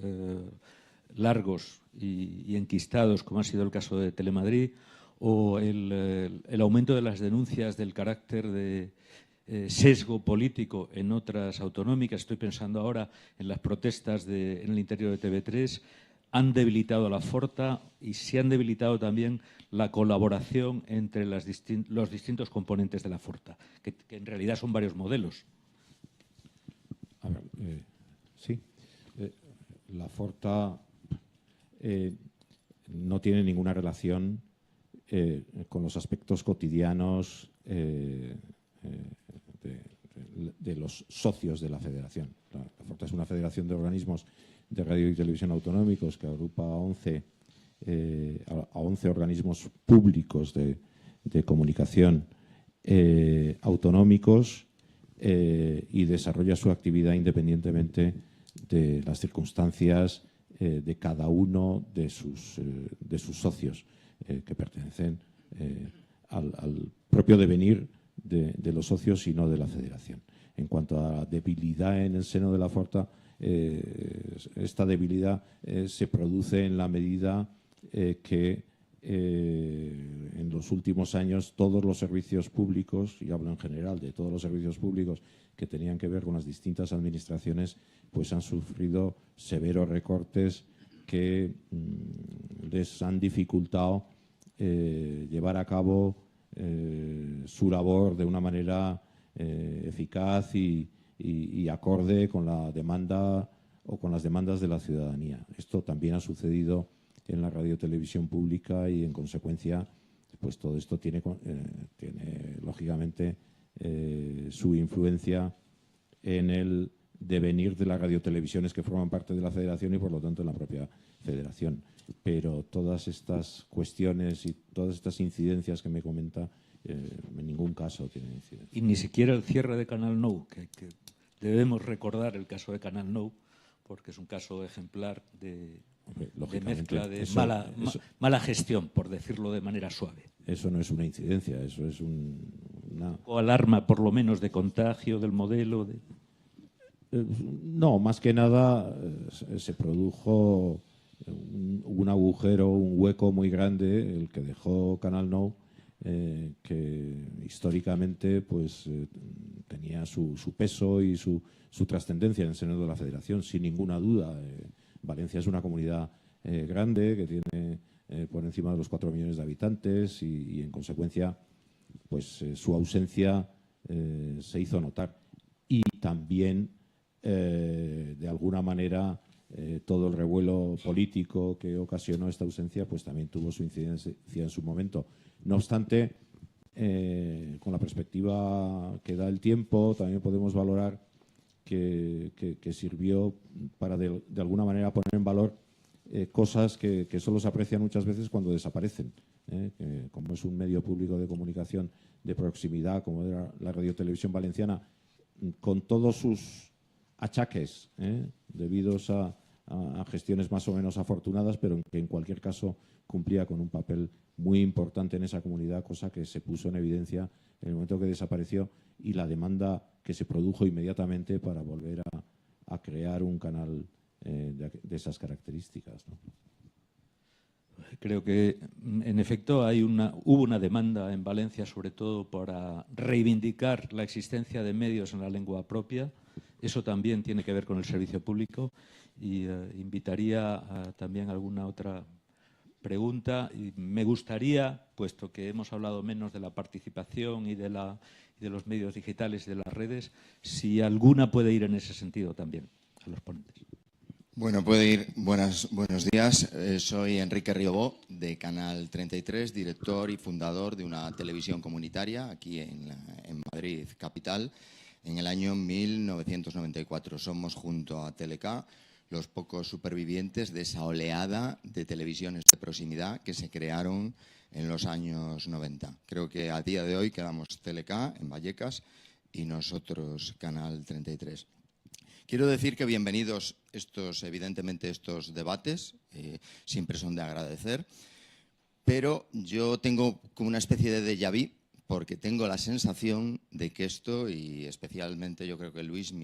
largos y enquistados, como ha sido el caso de Telemadrid, o el aumento de las denuncias del carácter de sesgo político en otras autonómicas, estoy pensando ahora en las protestas en el interior de TV3, han debilitado a la Forta y se han debilitado también la colaboración entre los distintos componentes de la Forta, que en realidad son varios modelos. A ver, sí. La Forta no tiene ninguna relación con los aspectos cotidianos de los socios de la federación. La Forta es una federación de organismos de radio y televisión autonómicos que agrupa a 11 organismos públicos de comunicación autonómicos y desarrolla su actividad independientemente de las circunstancias de cada uno de sus socios que pertenecen al propio devenir de los socios y no de la federación. En cuanto a la debilidad en el seno de la Forta, esta debilidad se produce en la medida que en los últimos años todos los servicios públicos, y hablo en general de todos los servicios públicos que tenían que ver con las distintas administraciones, pues han sufrido severos recortes que les han dificultado llevar a cabo su labor de una manera eficaz y acorde con la demanda o con las demandas de la ciudadanía. Esto también ha sucedido en la radiotelevisión pública y, en consecuencia, pues todo esto tiene lógicamente su influencia en el devenir de las radiotelevisiones que forman parte de la federación y, por lo tanto, en la propia federación. Pero todas estas cuestiones y todas estas incidencias que me comenta, en ningún caso tienen incidencia. Y ni siquiera el cierre de Canal Nou, que debemos recordar el caso de Canal Nou, porque es un caso ejemplar de mezcla de mala gestión, por decirlo de manera suave. Eso no es una incidencia, eso es una... O alarma, por lo menos, de contagio del modelo. No, más que nada se produjo un agujero, un hueco muy grande, el que dejó Canal Nou, que históricamente pues tenía su peso y su trascendencia en el seno de la federación, sin ninguna duda. Valencia es una comunidad grande que tiene por encima de los 4 millones de habitantes y en consecuencia, pues su ausencia se hizo notar. Y también, de alguna manera, todo el revuelo político que ocasionó esta ausencia, pues también tuvo su incidencia en su momento. No obstante, con la perspectiva que da el tiempo, también podemos valorar que sirvió para, de alguna manera, poner en valor cosas que solo se aprecian muchas veces cuando desaparecen. Como es un medio público de comunicación de proximidad, como era la Radio Televisión Valenciana, con todos sus achaques debidos a gestiones más o menos afortunadas, pero que en cualquier caso cumplía con un papel muy importante en esa comunidad, cosa que se puso en evidencia en el momento que desapareció y la demanda que se produjo inmediatamente para volver a crear un canal de esas características, ¿no? Creo que, en efecto, hubo una demanda en Valencia, sobre todo para reivindicar la existencia de medios en la lengua propia. Eso también tiene que ver con el servicio público. Y invitaría también a alguna otra pregunta. Y me gustaría, puesto que hemos hablado menos de la participación y de los medios digitales y de las redes, si alguna puede ir en ese sentido también a los ponentes. Bueno, puede ir. Buenos días. Soy Enrique Riobó, de Canal 33, director y fundador de una televisión comunitaria aquí en Madrid, capital, en el año 1994. Somos, junto a Teleca, los pocos supervivientes de esa oleada de televisiones de proximidad que se crearon en los años 90. Creo que a día de hoy quedamos Teleca en Vallecas y nosotros Canal 33. Quiero decir que bienvenidos evidentemente estos debates, siempre son de agradecer, pero yo tengo como una especie de déjà vu, porque tengo la sensación de que esto, y especialmente yo creo que Luis,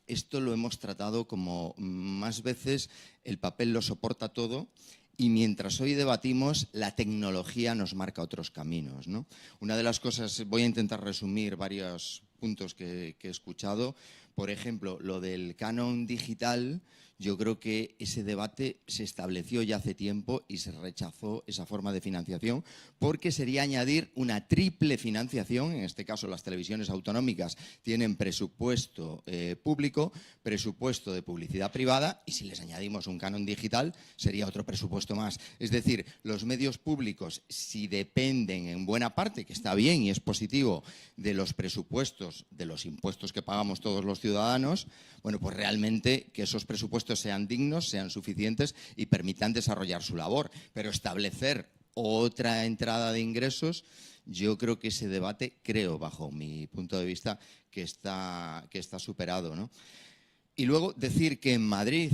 esto lo hemos tratado como más veces el papel lo soporta todo, y mientras hoy debatimos, la tecnología nos marca otros caminos, ¿no? Una de las cosas, voy a intentar resumir varios puntos que he escuchado. Por ejemplo, lo del canon digital, yo creo que ese debate se estableció ya hace tiempo y se rechazó esa forma de financiación porque sería añadir una triple financiación. En este caso, las televisiones autonómicas tienen presupuesto público, presupuesto de publicidad privada, y si les añadimos un canon digital sería otro presupuesto más. Es decir, los medios públicos, si dependen en buena parte, que está bien y es positivo, de los presupuestos, de los impuestos que pagamos todos los ciudadanos, bueno, pues realmente que esos presupuestos sean dignos, sean suficientes y permitan desarrollar su labor. Pero establecer otra entrada de ingresos, yo creo que ese debate, bajo mi punto de vista, que está superado, ¿no? Y luego decir que en Madrid,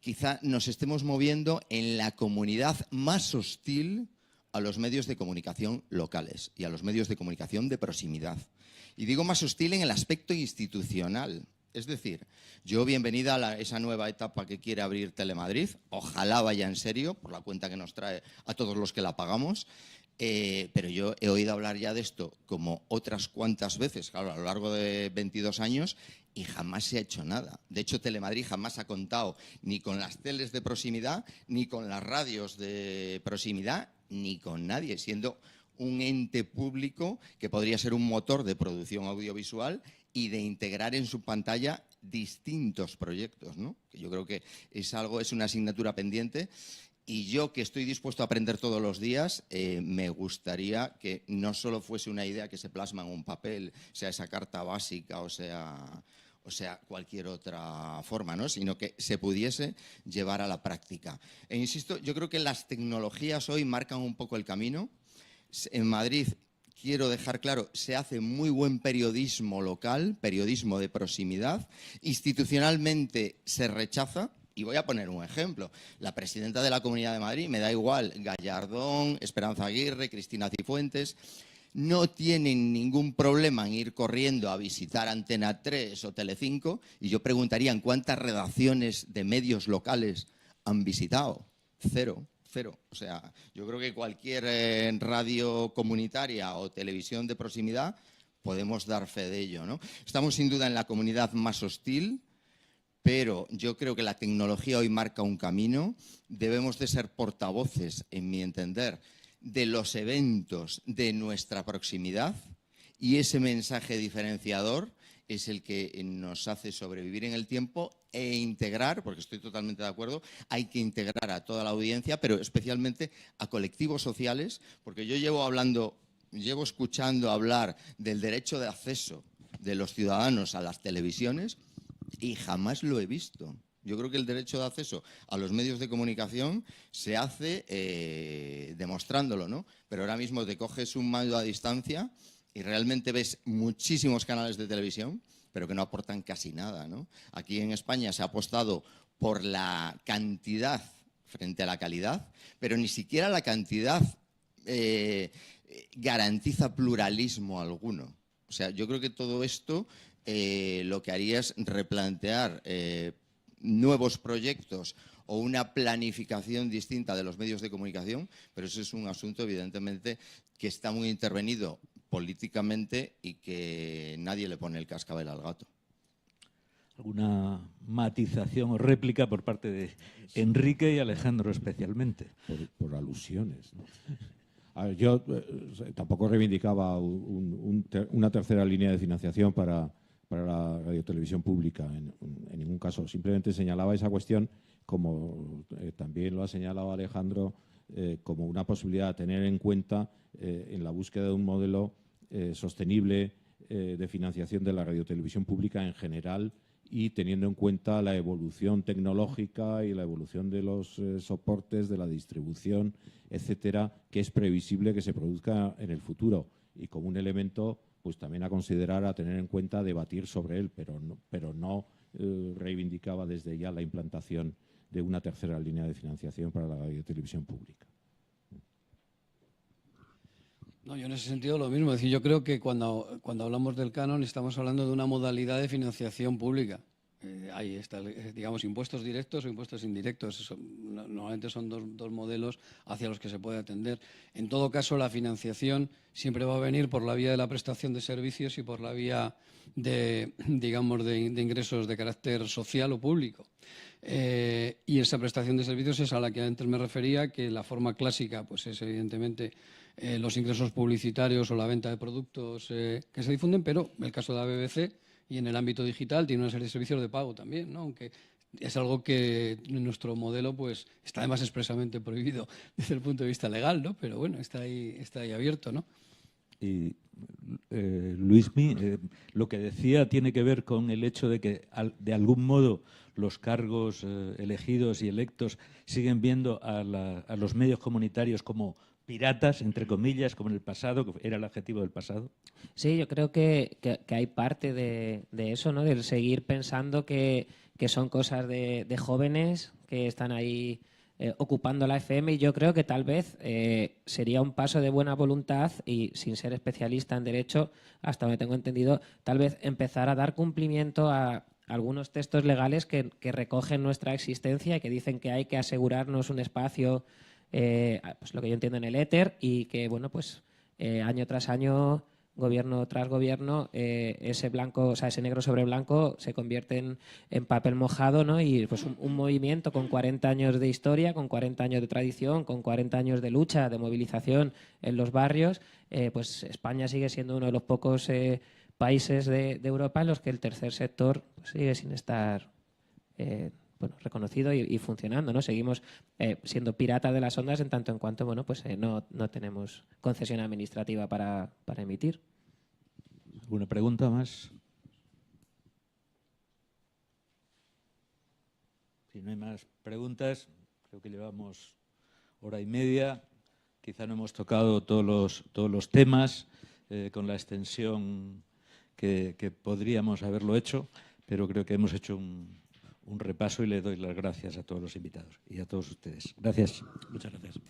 quizá nos estemos moviendo en la comunidad más hostil a los medios de comunicación locales y a los medios de comunicación de proximidad. Y digo más hostil en el aspecto institucional. Es decir, yo bienvenida a esa nueva etapa que quiere abrir Telemadrid. Ojalá vaya en serio, por la cuenta que nos trae a todos los que la pagamos. Pero yo he oído hablar ya de esto como otras cuantas veces, claro, a lo largo de 22 años, y jamás se ha hecho nada. De hecho, Telemadrid jamás ha contado ni con las teles de proximidad, ni con las radios de proximidad, ni con nadie, siendo un ente público que podría ser un motor de producción audiovisual y de integrar en su pantalla distintos proyectos, ¿no? Que yo creo que es una asignatura pendiente. Y yo, que estoy dispuesto a aprender todos los días, me gustaría que no solo fuese una idea que se plasma en un papel, sea esa carta básica o sea cualquier otra forma, ¿no? Sino que se pudiese llevar a la práctica. E insisto, yo creo que las tecnologías hoy marcan un poco el camino. En Madrid, quiero dejar claro, se hace muy buen periodismo local, periodismo de proximidad. Institucionalmente se rechaza. Y voy a poner un ejemplo. La presidenta de la Comunidad de Madrid, me da igual, Gallardón, Esperanza Aguirre, Cristina Cifuentes, no tienen ningún problema en ir corriendo a visitar Antena 3 o Telecinco, y yo preguntaría en cuántas redacciones de medios locales han visitado. Cero. O sea, yo creo que cualquier radio comunitaria o televisión de proximidad podemos dar fe de ello, ¿no? Estamos sin duda en la comunidad más hostil, pero yo creo que la tecnología hoy marca un camino. Debemos de ser portavoces, en mi entender, de los eventos de nuestra proximidad, y ese mensaje diferenciador es el que nos hace sobrevivir en el tiempo e integrar, porque estoy totalmente de acuerdo, hay que integrar a toda la audiencia, pero especialmente a colectivos sociales, porque yo llevo escuchando hablar del derecho de acceso de los ciudadanos a las televisiones y jamás lo he visto. Yo creo que el derecho de acceso a los medios de comunicación se hace demostrándolo, ¿no? Pero ahora mismo te coges un mando a distancia y realmente ves muchísimos canales de televisión, pero que no aportan casi nada, ¿no? Aquí en España se ha apostado por la cantidad frente a la calidad, pero ni siquiera la cantidad garantiza pluralismo alguno. O sea, yo creo que todo esto lo que haría es replantear nuevos proyectos o una planificación distinta de los medios de comunicación, pero eso es un asunto, evidentemente, que está muy intervenido políticamente y que nadie le pone el cascabel al gato. ¿Alguna matización o réplica por parte de Enrique y Alejandro especialmente? Por alusiones, ¿no? A ver, yo tampoco reivindicaba una tercera línea de financiación para la radiotelevisión pública, en ningún caso. Simplemente señalaba esa cuestión, como también lo ha señalado Alejandro, como una posibilidad a tener en cuenta en la búsqueda de un modelo sostenible de financiación de la radiotelevisión pública en general, y teniendo en cuenta la evolución tecnológica y la evolución de los soportes, de la distribución, etcétera, que es previsible que se produzca en el futuro, y como un elemento pues también a considerar, a tener en cuenta, debatir sobre él, pero no reivindicaba desde ya la implantación de una tercera línea de financiación para la radiotelevisión pública. No, yo en ese sentido lo mismo. Es decir, yo creo que cuando hablamos del canon estamos hablando de una modalidad de financiación pública. Ahí está, digamos, impuestos directos o impuestos indirectos. Normalmente son dos modelos hacia los que se puede atender. En todo caso, la financiación siempre va a venir por la vía de la prestación de servicios y por la vía de, digamos, de ingresos de carácter social o público. Y esa prestación de servicios es a la que antes me refería, que la forma clásica pues es evidentemente los ingresos publicitarios o la venta de productos que se difunden, pero en el caso de la BBC y en el ámbito digital tiene una serie de servicios de pago también, ¿no? Aunque es algo que en nuestro modelo pues está además expresamente prohibido desde el punto de vista legal, ¿no? Pero bueno, está ahí abierto, ¿no? Y Luismi, lo que decía tiene que ver con el hecho de que de algún modo los cargos elegidos y electos siguen viendo a los medios comunitarios como piratas, entre comillas, como en el pasado, que era el adjetivo del pasado. Sí, yo creo que hay parte de eso, ¿no? Del seguir pensando que son cosas de jóvenes que están ahí ocupando la FM, y yo creo que tal vez sería un paso de buena voluntad, y sin ser especialista en derecho, hasta donde tengo entendido, tal vez empezar a dar cumplimiento a algunos textos legales que recogen nuestra existencia y que dicen que hay que asegurarnos un espacio, pues lo que yo entiendo en el éter, y que, bueno, pues año tras año, gobierno tras gobierno, ese blanco, o sea, ese negro sobre blanco se convierte en papel mojado, ¿no? Y pues un movimiento con 40 años de historia, con 40 años de tradición, con 40 años de lucha, de movilización en los barrios, pues España sigue siendo uno de los pocos países de Europa en los que el tercer sector pues sigue sin estar reconocido y funcionando, ¿no? Seguimos siendo pirata de las ondas en tanto en cuanto, bueno, pues no tenemos concesión administrativa para emitir. ¿Alguna pregunta más? Si no hay más preguntas, creo que llevamos hora y media. Quizá no hemos tocado todos los temas con la extensión que podríamos haberlo hecho, pero creo que hemos hecho un repaso, y le doy las gracias a todos los invitados y a todos ustedes. Gracias. Muchas gracias.